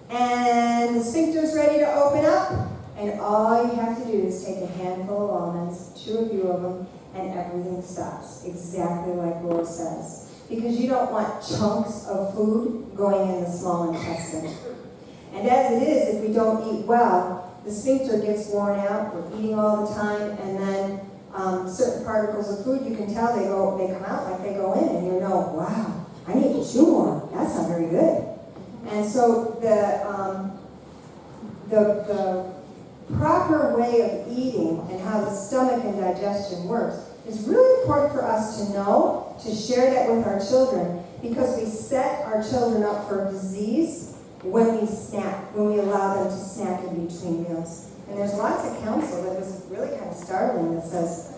And the sphincter's ready to open up. And all you have to do is take a handful of almonds, chew a few of them, and everything stops. Exactly like Laura says. Because you don't want chunks of food going in the small intestine. And as it is, if we don't eat well, the sphincter gets worn out. We're eating all the time, and then certain particles of food, you can tell they come out like they go in, and you know, wow, I need to chew more. That's not very good. And so the proper way of eating and how the stomach and digestion works is really important for us to know, to share that with our children, because we set our children up for disease when we snack, when we allow them to snack in between meals. And there's lots of counsel that was really kind of startling that says,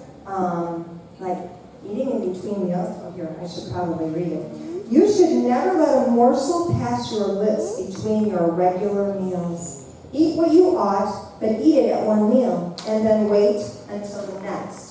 like, eating in between meals. Oh, here, I should probably read it. You should never let a morsel pass your lips between your regular meals. Eat what you ought, but eat it at one meal, and then wait until the next.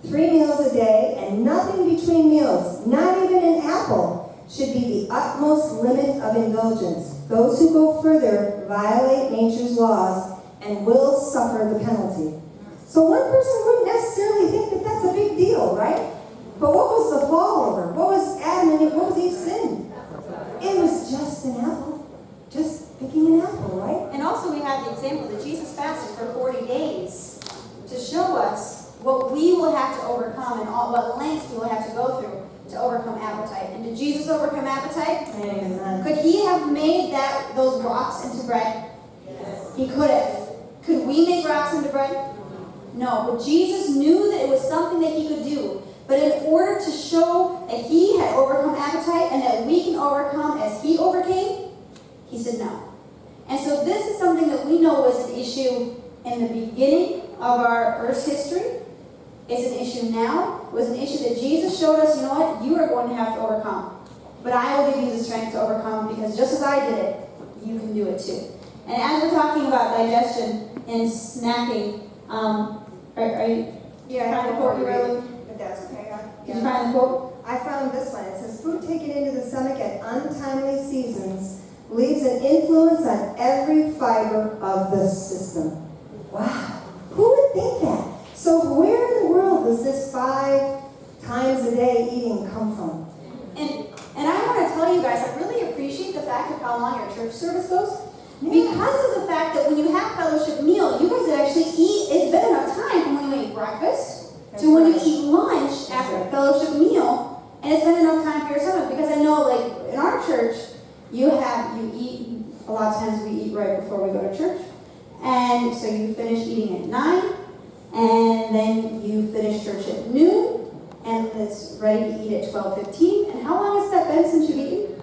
3 meals a day and nothing between meals, not even an apple, should be the utmost limit of indulgence. Those who go further violate nature's laws and will suffer the penalty. So one person wouldn't necessarily think that that's a big deal, right? But what was the fall over? What was Adam and Eve? What was Eve's sin? It was just an apple. Just picking an apple, right? And also we have the example that Jesus fasted for 40 days to show us what we will have to overcome and what lengths we will have to go through to overcome appetite. And did Jesus overcome appetite? Amen. Could he have made those rocks into bread? Yes. He could have. Could we make rocks into bread? No, but Jesus knew that it was something that he could do. But in order to show that he had overcome appetite and that we can overcome as he overcame, he said no. And so this is something that we know was an issue in the beginning of our Earth's history. It's an issue now. It was an issue that Jesus showed us, you know what, you are going to have to overcome. But I will give you the strength to overcome, because just as I did it, you can do it too. And as we're talking about digestion and snacking, are you find the quote you were looking? But that's okay. Did you find the quote? I found this one. It says, food taken into the stomach at untimely seasons leaves an influence on every fiber of the system. Wow. Who would think that? So where in the world does this 5 times a day eating come from? And I want to tell you guys, I really appreciate the fact of how long your church service goes. Because of the fact that when you have fellowship meal, you guys actually eat, it's been enough time from when you eat breakfast to when you eat lunch after a fellowship meal, and it's been enough time for your stomach. Because I know, like, in our church, you eat, a lot of times we eat right before we go to church. And so you finish eating at 9, and then you finish church at noon, and it's ready to eat at 12:15. And how long has that been since you've eaten?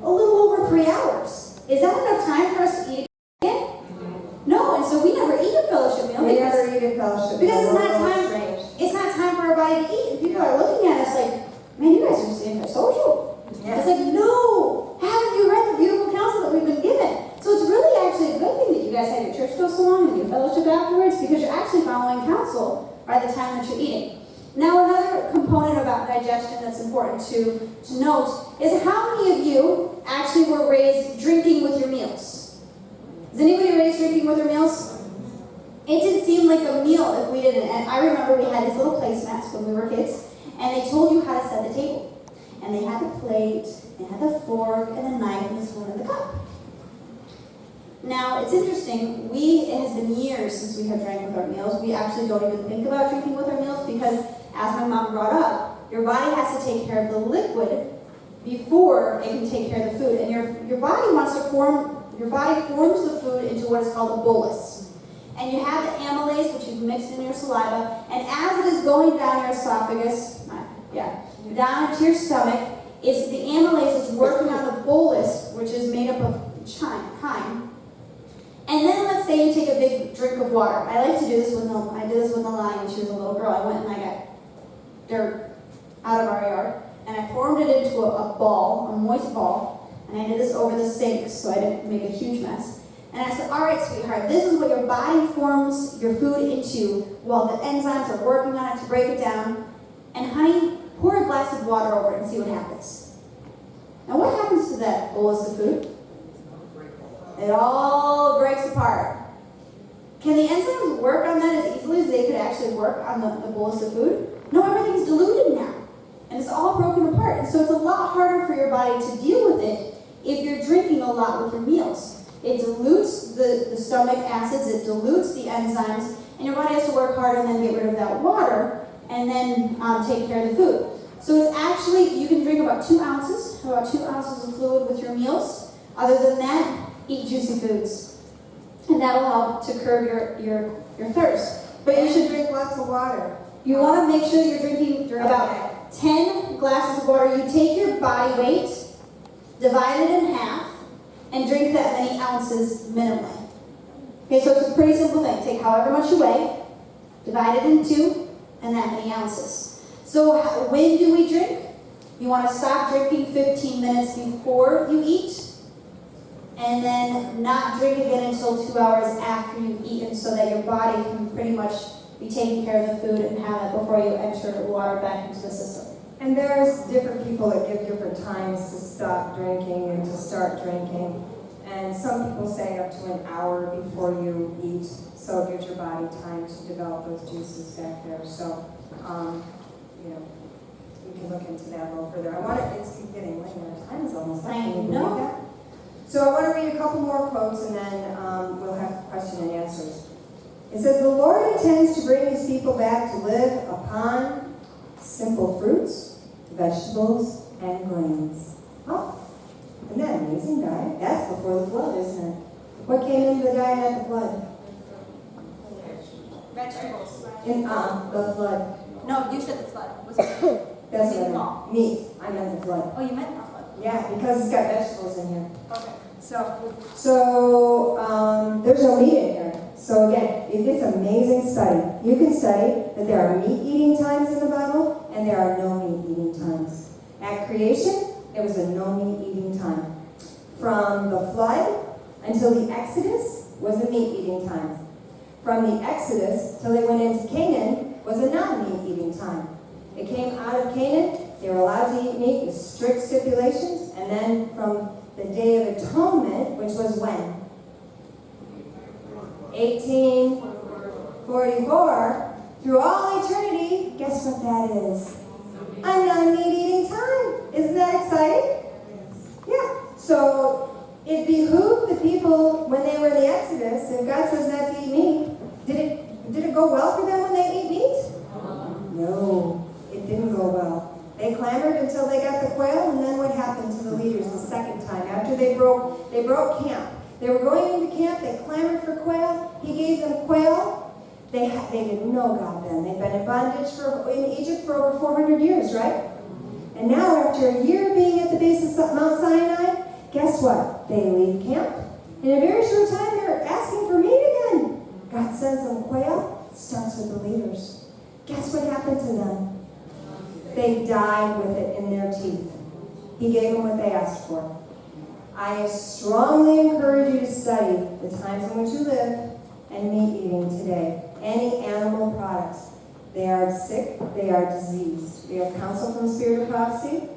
A little over 3 hours. Is that enough time for us to eat again? No, and so we never eat a fellowship meal. We never eat a fellowship meal. Because it's not time for our body to eat. And people are looking at us like, man, you guys are just antisocial. Yeah. It's like, no, haven't you read the beautiful counsel that we've been given? So it's really actually a good thing that you guys had your church go so long and your fellowship afterwards, because you're actually following counsel by the time that you're eating. Now, another component about digestion that's important to note is how many of you actually were raised drinking with your meals? Is anybody raised drinking with their meals? It didn't seem like a meal if we didn't. And I remember we had these little placemats when we were kids, and they told you how to set the table. And they had the plate, they had the fork, and the knife, and the spoon, and the cup. Now, it's interesting, it has been years since we have drank with our meals. We actually don't even think about drinking with our meals because, as my mom brought up, your body has to take care of the liquid before it can take care of the food. And your body forms the food into what is called a bolus. And you have the amylase, which you've mixed in your saliva, and as it is going down your esophagus, down into your stomach, the amylase is working on the bolus, which is made up of chyme. And then let's say you take a big drink of water. I like to do this I did this with Nalani when she was a little girl. I went and I got dirt out of our yard, and I formed it into a ball, a moist ball, and I did this over the sink so I didn't make a huge mess. And I said, all right, sweetheart, this is what your body forms your food into while the enzymes are working on it to break it down. And honey, pour a glass of water over it and see what happens. Now what happens to that bolus of food? It all breaks apart. Can the enzymes work on that as easily as they could actually work on the bolus of food? No, everything's diluted now. And it's all broken apart. And so it's a lot harder for your body to deal with it if you're drinking a lot with your meals. It dilutes the stomach acids, it dilutes the enzymes, and your body has to work harder and then get rid of that water and then take care of the food. So it's actually, you can drink about 2 ounces of fluid with your meals. Other than that, eat juicy foods. And that'll help to curb your thirst. But you should drink lots of water. You want to make sure you're drinking about 10 glasses of water. You take your body weight, divide it in half, and drink that many ounces minimally. Okay, so it's a pretty simple thing. Take however much you weigh, divide it in 2, and that many ounces. So when do we drink? You want to stop drinking 15 minutes before you eat, and then not drink again until 2 hours after you've eaten, so that your body can pretty much be taking care of the food and have it before you enter the water back into the system. And there's different people that give different times to stop drinking and to start drinking. And some people say up to an hour before you eat, so it gives your body time to develop those juices back there. So, you can look into that a little further. It's getting late, our time is almost up. I Can you believe know. that? So I want to read a couple more quotes and then we'll have question and answers. It says, the Lord intends to bring his people back to live upon simple fruits, vegetables, and grains. Oh, isn't that an amazing diet? That's before the flood, isn't it? What came into the diet at the flood? Vegetables. In the flood. No, you said the flood. That's what I meant. Meat. I meant the flood. Oh, you meant the flood. Yeah, because it's got vegetables in here. Okay. So there's no meat in here. So again, it's an amazing study. You can study that there are meat-eating times in the Bible, and there are no meat-eating times. At creation, there was a no meat-eating time. From the flood until the Exodus was a meat-eating time. From the Exodus till they went into Canaan was a non-meat-eating time. They came out of Canaan, they were allowed to eat meat with strict stipulations, and then from the Day of Atonement, which was when? 1844, through all eternity, guess what that is? A non-meat-eating time. Isn't that exciting? Yeah. So it behooved the people when they were in the Exodus, if God says not to eat meat, did it go well for them when they ate meat? No, it didn't go well. They clamored until they got the quail, and then what happened to the leaders the second time? After they broke camp. They were going into camp, they clamored for quail. He gave them quail. They didn't know God then. They'd been in bondage in Egypt for over 400 years, right? And now, after a year being at the base of Mount Sinai, guess what? They leave camp. In a very short time, they're asking for meat again. God sends them quail. It starts with the leaders. Guess what happened to them? They died with it in their teeth. He gave them what they asked for. I strongly encourage you to study the times in which you live and meat eating today. Any animal products. They are sick, they are diseased. We have counsel from Spirit of Prophecy,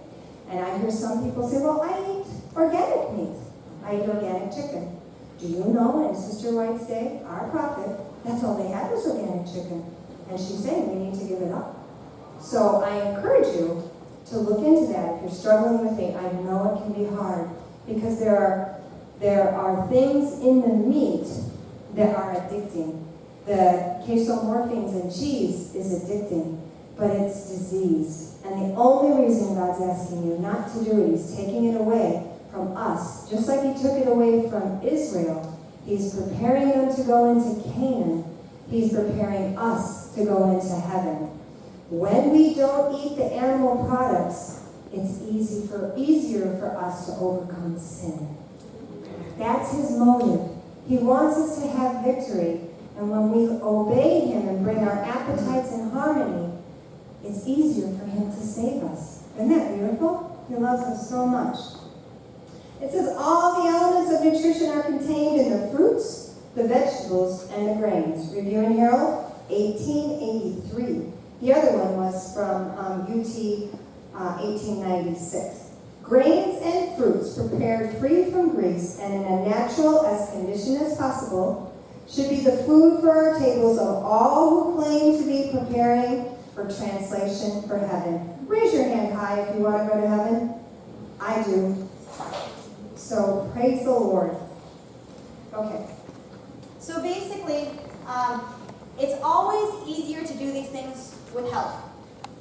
and I hear some people say, well, I eat organic meat. I eat organic chicken. Do you know, in Sister White's day, our prophet, that's all they had was organic chicken. And she's saying we need to give it up. So I encourage you to look into that. If you're struggling with it, I know it can be hard, because there are things in the meat that are addicting. The casomorphines in cheese is addicting, but it's diseased. And the only reason God's asking you not to do it, he's taking it away from us. Just like he took it away from Israel, he's preparing them to go into Canaan. He's preparing us to go into heaven. When we don't eat the animal products, it's easier for us to overcome sin. That's his motive. He wants us to have victory. And when we obey him and bring our appetites in harmony, it's easier for him to save us. Isn't that beautiful? He loves us so much. It says all the elements of nutrition are contained in the fruits, the vegetables, and the grains. Review and Herald, 1883. The other one was from UT 1896. Grains and fruits prepared free from grease and in a natural as condition as possible should be the food for our tables of all who claim to be preparing for translation for heaven. Raise your hand high if you want to go to heaven. I do. So praise the Lord. Okay. So basically, it's always easier to do these things with help,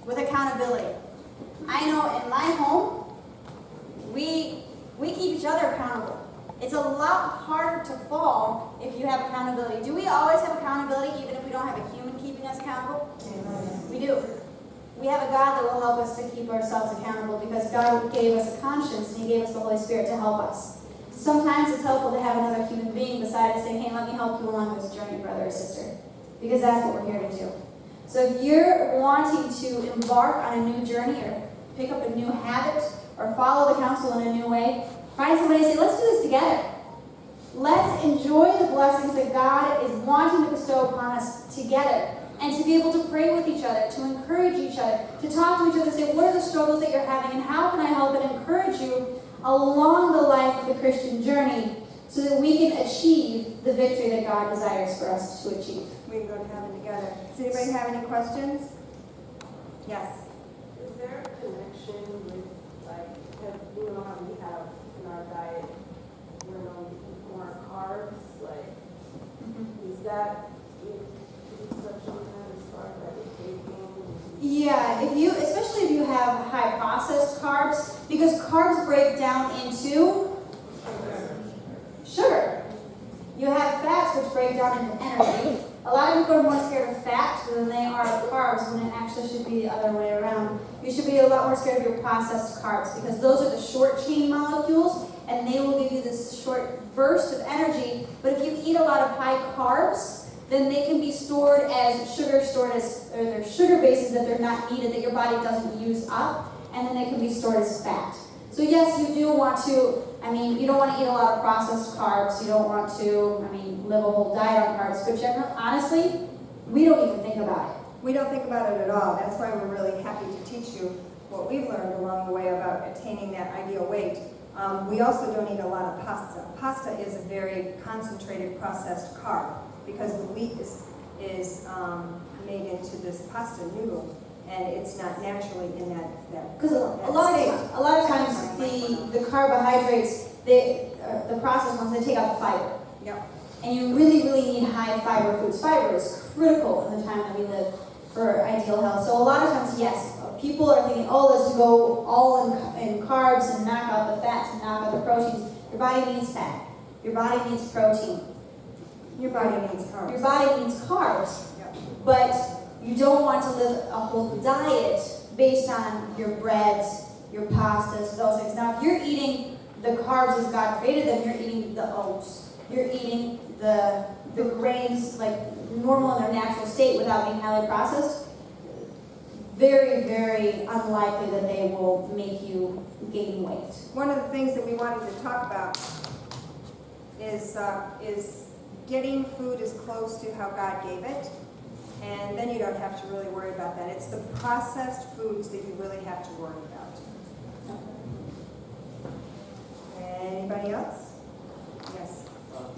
with accountability. I know in my home, we keep each other accountable. It's a lot harder to fall if you have accountability. Do we always have accountability even if we don't have a human keeping us accountable? We do. We have a God that will help us to keep ourselves accountable because God gave us a conscience and He gave us the Holy Spirit to help us. Sometimes it's helpful to have another human being beside us saying, hey, let me help you along this journey, brother or sister. Because that's what we're here to do. So if you're wanting to embark on a new journey or pick up a new habit or follow the counsel in a new way, find somebody and say, let's do this together. Let's enjoy the blessings that God is wanting to bestow upon us together. And to be able to pray with each other, to encourage each other, to talk to each other, say, what are the struggles that you're having and how can I help and encourage you along the life of the Christian journey so that we can achieve the victory that God desires for us to achieve. We can go to heaven together. Does anybody have any questions? Yes. Is there a connection with, like, because you know how we have in our diet, we're known to eat more carbs, like, is that, such on that as far as like taking? Yeah, especially if you have high processed carbs, because carbs break down into sugar. You have fats which break down into energy. A lot of people are more scared of fat than they are of carbs when it actually should be the other way around. You should be a lot more scared of your processed carbs because those are the short chain molecules and they will give you this short burst of energy. But if you eat a lot of high carbs, then they can be stored as or they're sugar bases that they're not needed, that your body doesn't use up, and then they can be stored as fat. So yes, you do want to, you don't want to eat a lot of processed carbs, you don't want to, live a whole diet on carbs, but generally, honestly, we don't even think about it. We don't think about it at all. That's why we're really happy to teach you what we've learned along the way about attaining that ideal weight. We also don't eat a lot of pasta. Pasta is a very concentrated processed carb because the wheat is made into this pasta noodle, and it's not naturally in that. Because a lot of times the carbohydrates, the processed ones, they take out the fiber. Yep. And you really, really need high fiber foods. Fiber is critical in the time that we live for ideal health. So a lot of times, yes, people are thinking, let's go all in carbs and knock out the fats and knock out the proteins. Your body needs fat. Your body needs protein. Your body needs carbs. Your body needs carbs. Yep. But you don't want to live a whole diet based on your breads, your pastas, those things. Now, if you're eating the carbs as God created them, you're eating the oats. You're eating the grains like normal in their natural state without being highly processed, very, very unlikely that they will make you gain weight. One of the things that we wanted to talk about is getting food as close to how God gave it, and then you don't have to really worry about that. It's the processed foods that you really have to worry about. Anybody else? Yes.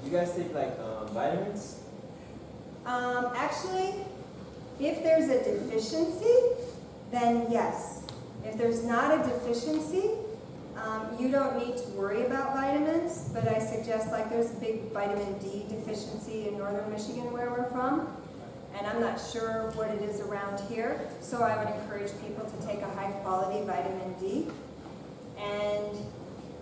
You guys take like vitamins? Actually, if there's a deficiency, then yes. If there's not a deficiency, you don't need to worry about vitamins, but I suggest, like, there's a big vitamin D deficiency in northern Michigan where we're from, and I'm not sure what it is around here, so I would encourage people to take a high-quality vitamin D. And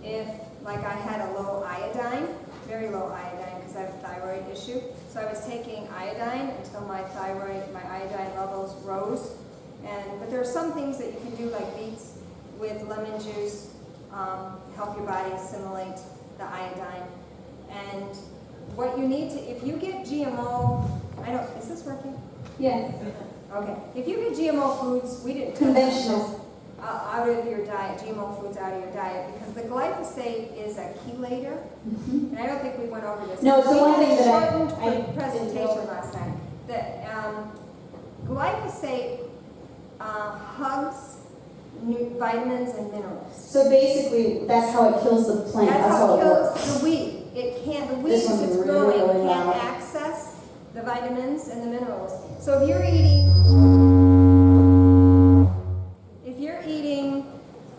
if, like, I had a low iodine, very low iodine, because I have a thyroid issue, so I was taking iodine until my iodine levels rose. But there are some things that you can do, like beets with lemon juice, help your body assimilate the iodine. And what you need to, if you get GMO, is this working? Yeah. Okay. If you get GMO foods, we didn't Conventional. out of your diet, GMO foods out of your diet, because the glyphosate is a chelator, and I don't think we went over this. No, it's the one thing that I shortened presentation last time. That glyphosate hugs vitamins and minerals. So basically, that's how it kills the plant. That's how it works. kills the weed. The weed This as one's it's really, growing really can't loud. access the vitamins and the minerals. So if you're eating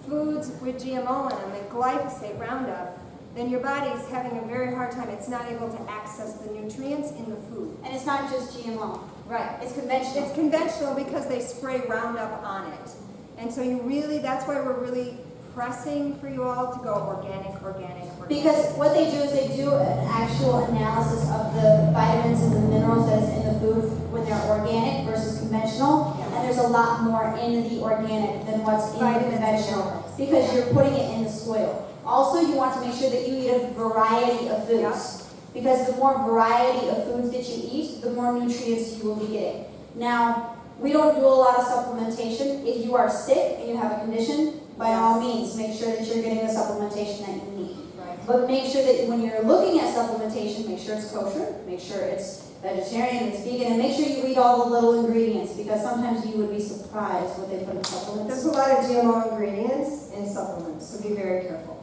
foods with GMO in them, like glyphosate, Roundup, then your body's having a very hard time. It's not able to access the nutrients in the food. And it's not just GMO. Right. It's conventional. It's conventional because they spray Roundup on it. And so you really, that's why we're really pressing for you all to go organic, organic, organic. Because what they do is they do an actual analysis of the vitamins and the minerals that is in the food when they're organic versus conventional. Yeah. And there's a lot more in the organic than what's in the Vitamins and conventional minerals. because you're putting it in the soil. Also, you want to make sure that you eat a variety of foods. Yeah. Because the more variety of foods that you eat, the more nutrients you will be getting. Now, we don't do a lot of supplementation. If you are sick and you have a condition, by all means, make sure that you're getting the supplementation that you need. Right. But make sure that when you're looking at supplementation, make sure it's kosher, make sure it's vegetarian, it's vegan, and make sure you read all the little ingredients because sometimes you would be surprised what they put in There's supplements. a lot of GMO ingredients in supplements, so be very careful.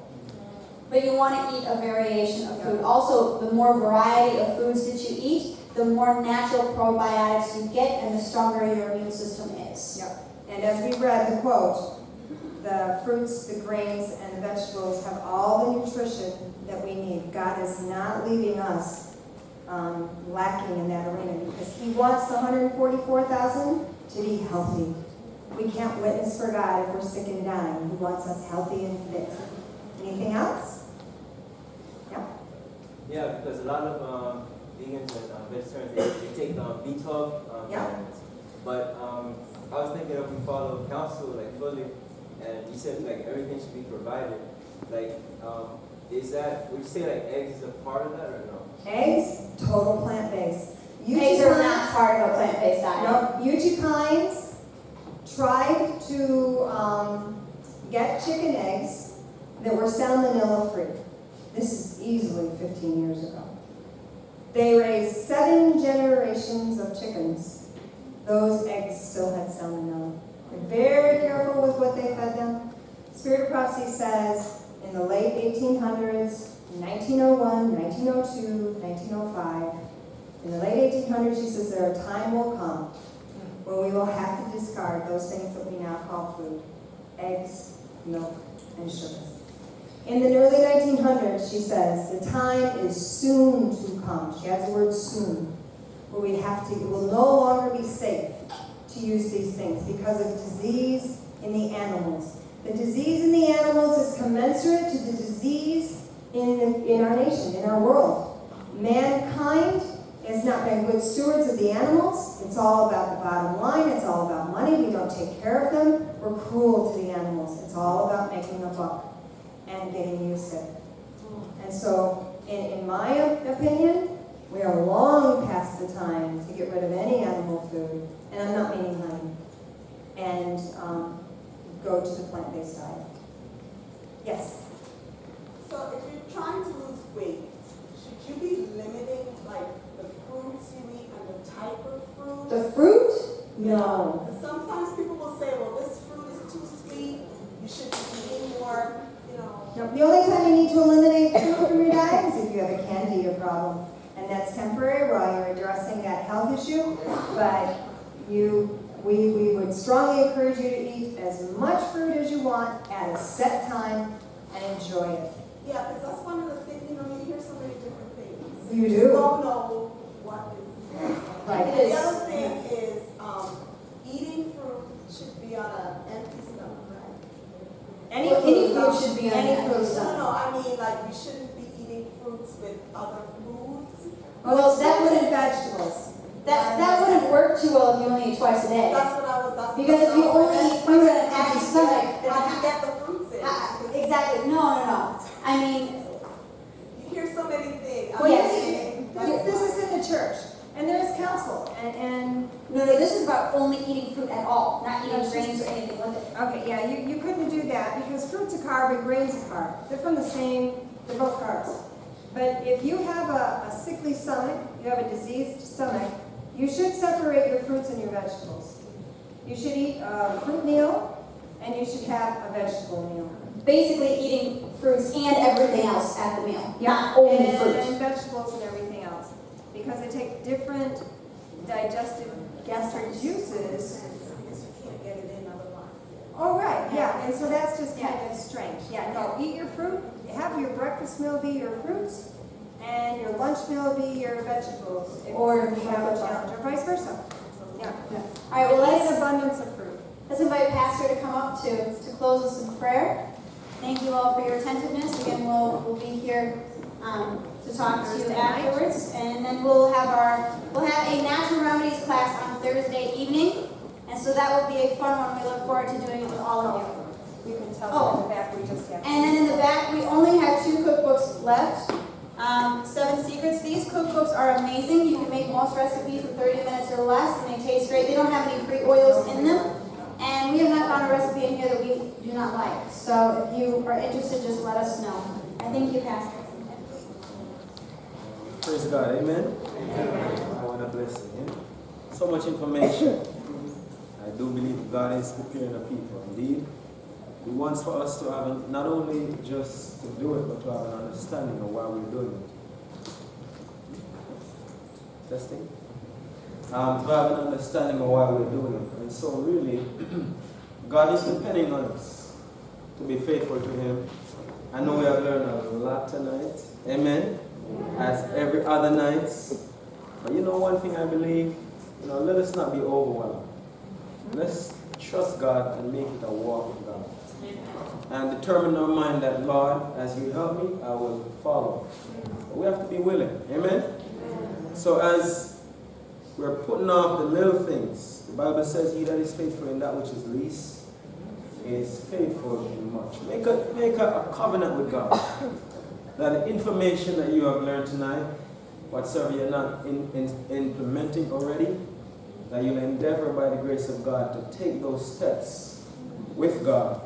But you want to eat a variation of food. Also, the more variety of foods that you eat, the more natural probiotics you get and the stronger your immune system is. Yep. And as we read the quote, the fruits, the grains, and the vegetables have all the nutrition that we need. God is not leaving us lacking in that arena because He wants the 144,000 to be healthy. We can't witness for God if we're sick and dying. He wants us healthy and fit. Anything else? Yeah. Yeah, because a lot of vegans and vegetarians, they take B12 Yeah. vitamins. But I was thinking if we follow counsel like fully, and you said like everything should be provided, like is that, would you say like eggs is a part of that or no? Eggs, total plant-based. Eggs are not part of a plant-based diet. No, UT Pines tried to get chicken eggs that were salmonella-free. This is easily 15 years ago. They raised 7 generations of chickens. Those eggs still had salmonella. They're very careful with what they fed them. Spirit of Prophecy says in the late 1800s, 1901, 1902, 1905, in the late 1800s, she says there a time will come when we will have to discard those things that we now call food: eggs, milk, and sugar. In the early 1900s, she says, the time is soon to come. She adds the word soon, where we have to, it will no longer be safe to use these things because of disease in the animals. The disease in the animals is commensurate to the disease in our nation, in our world. Mankind has not been good stewards of the animals. It's all about the bottom line. It's all about money. We don't take care of them. We're cruel to the animals. It's all about making a buck and getting you sick. And so, in my opinion, we are long past the time to get rid of any animal food, and I'm not meaning honey, and go to the plant-based diet. Yes? So if you're trying to lose weight, should you be limiting like the fruits you eat and the type of fruit? The fruit? No. Because sometimes people will say, well, this fruit is too sweet, you should be eating more, you know. No, the only time you need to eliminate food from your diet is if you have a candida problem, and that's temporary while you're addressing that health issue, but we would strongly encourage you to eat as much fruit as you want at a set time and enjoy it. Yeah, because that's one of the things, you know, you hear so many different things. You You do. don't know what is. Right. And the other thing is, eating fruit should be on an empty stomach, right? Any food should be on any an food. empty stomach. No, I mean, like, we shouldn't be eating fruits with other foods. Well, that fruits and wouldn't- vegetables. That wouldn't work too well if you only eat twice a day. That's what I was. Because if you only eat fruit at an How empty do you stomach, get- how do you get the fruits in? exactly. No. I mean, You hear so many things. Well, yes. This is in the church, and there is counsel, and no. This is about only eating fruit at all, not eating That's grains or anything with it. okay, yeah, you couldn't do that because fruit's a carb and grain's a carb. They're from the same, they're both carbs. But if you have a sickly stomach, you have a diseased stomach, you should separate your fruits and your vegetables. You should eat a fruit meal, and you should have a vegetable meal. Basically, eating fruits and everything else at the meal, not only and fruit. vegetables and everything else, because they take different digestive gastric juices. Because you can't get it in otherwise. Oh, right, yeah, and so that's just kind Yeah. of strange. Yeah, no, eat your fruit, have your breakfast meal be your fruits, and your lunch meal be your vegetables. If Or you have a flip-flop. challenge, or vice versa. Yeah. All right. Well, Eat an let's abundance of fruit. Let's invite Pastor to come up to close us in prayer. Thank you all for your attentiveness. Again, we'll be here to talk to you afterwards, and then we'll have a natural remedies class on Thursday evening, and so that will be a fun one. We look forward to doing it with all of you. You can tell them in the back, we just have. And then in the back, we only have 2 cookbooks left. 7 Secrets. These cookbooks are amazing. You can make most recipes in 30 minutes or less, and they taste great. They don't have any free oils in them. And we have not found a recipe in here that we do not like. So if you are interested, just let us know. I thank you, Pastor. Praise God, amen? I want to bless you. So much information. I do believe God is preparing the people. Indeed, He wants for us to have not only just to do it, but to have an understanding of why we're doing it. Testing? To have an understanding of why we're doing it. And so really, God is depending on us to be faithful to Him. I know we have learned a lot tonight. Amen? As every other night. But you know one thing I believe? Let us not be overwhelmed. Let's trust God and make it a walk with God. And determine our mind that, Lord, as you help me, I will follow. But we have to be willing. Amen? So as we're putting off the little things, the Bible says, he that is faithful in that which is least is faithful in much. Make a covenant with God. That the information that you have learned tonight, whatsoever you're not implementing already, that you'll endeavor by the grace of God to take those steps with God.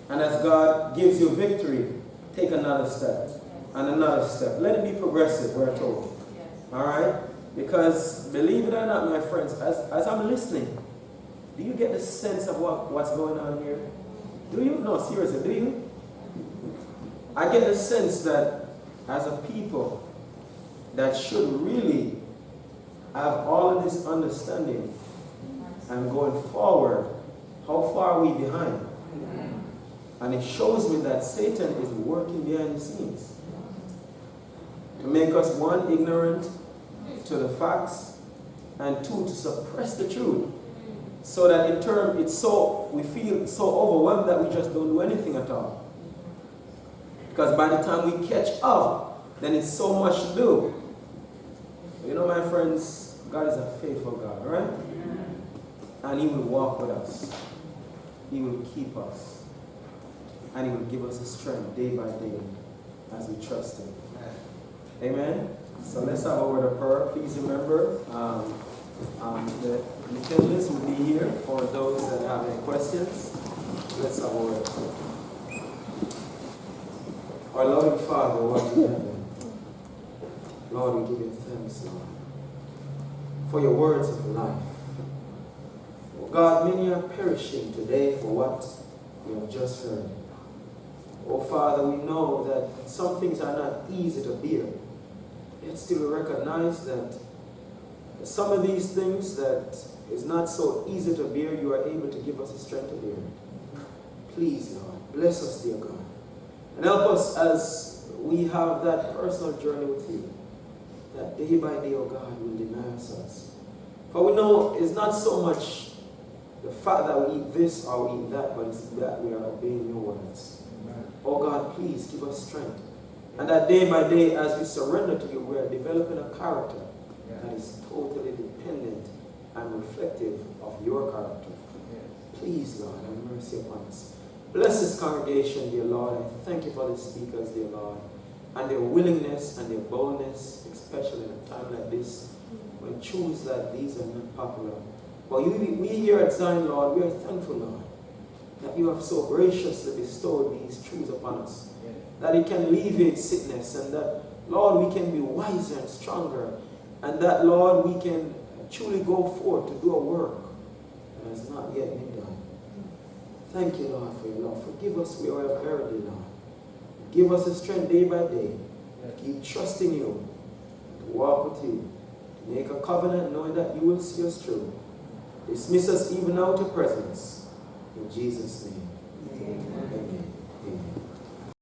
And as God gives you victory, take another step and another step. Let it be progressive, we're told. All right? Because believe it or not, my friends, as I'm listening, do you get the sense of what's going on here? Do you? No, seriously, do you? I get the sense that as a people that should really have all of this understanding and going forward, how far are we behind? And it shows me that Satan is working behind the scenes to make us, 1, ignorant to the facts, and 2, to suppress the truth. So that in turn, we feel so overwhelmed that we just don't do anything at all. Because by the time we catch up, then it's so much to do. You know, my friends, God is a faithful God, right? And He will walk with us. He will keep us. And He will give us the strength day by day as we trust Him. Amen? So let's have a word of prayer. Please remember, the McKinleys will be here for those that have any questions. Let's have a word. Our loving Father, Lord in heaven, Lord, we give you thanks, Lord, for your words of life. Oh God, many are perishing today for what we have just heard. Oh Father, we know that some things are not easy to bear. Yet still recognize that some of these things that is not so easy to bear, you are able to give us the strength to bear. Please, Lord, bless us, dear God. And help us as we have that personal journey with you, that day by day, oh God, will deny us. For we know it's not so much the fact that we eat this or we eat that, but it's that we are obeying your words. Oh God, please give us strength. And that day by day, as we surrender to you, we are developing a character that is totally dependent and reflective of your character. Please, Lord, have mercy upon us. Bless this congregation, dear Lord. I thank you for the speakers, dear Lord, and their willingness and their boldness, especially in a time like this, when truths like these are not popular. But we here at Zion, Lord, we are thankful, Lord, that you have so graciously bestowed these truths upon us. That it can alleviate sickness, and that, Lord, we can be wiser and stronger, and that, Lord, we can truly go forth to do a work that has not yet been done. Thank you, Lord, for your love. Forgive us where we have erred, Lord. Give us the strength day by day. Keep trusting you, to walk with you, to make a covenant knowing that you will see us through. Dismiss us even now to presence. In Jesus' name. Amen. Amen.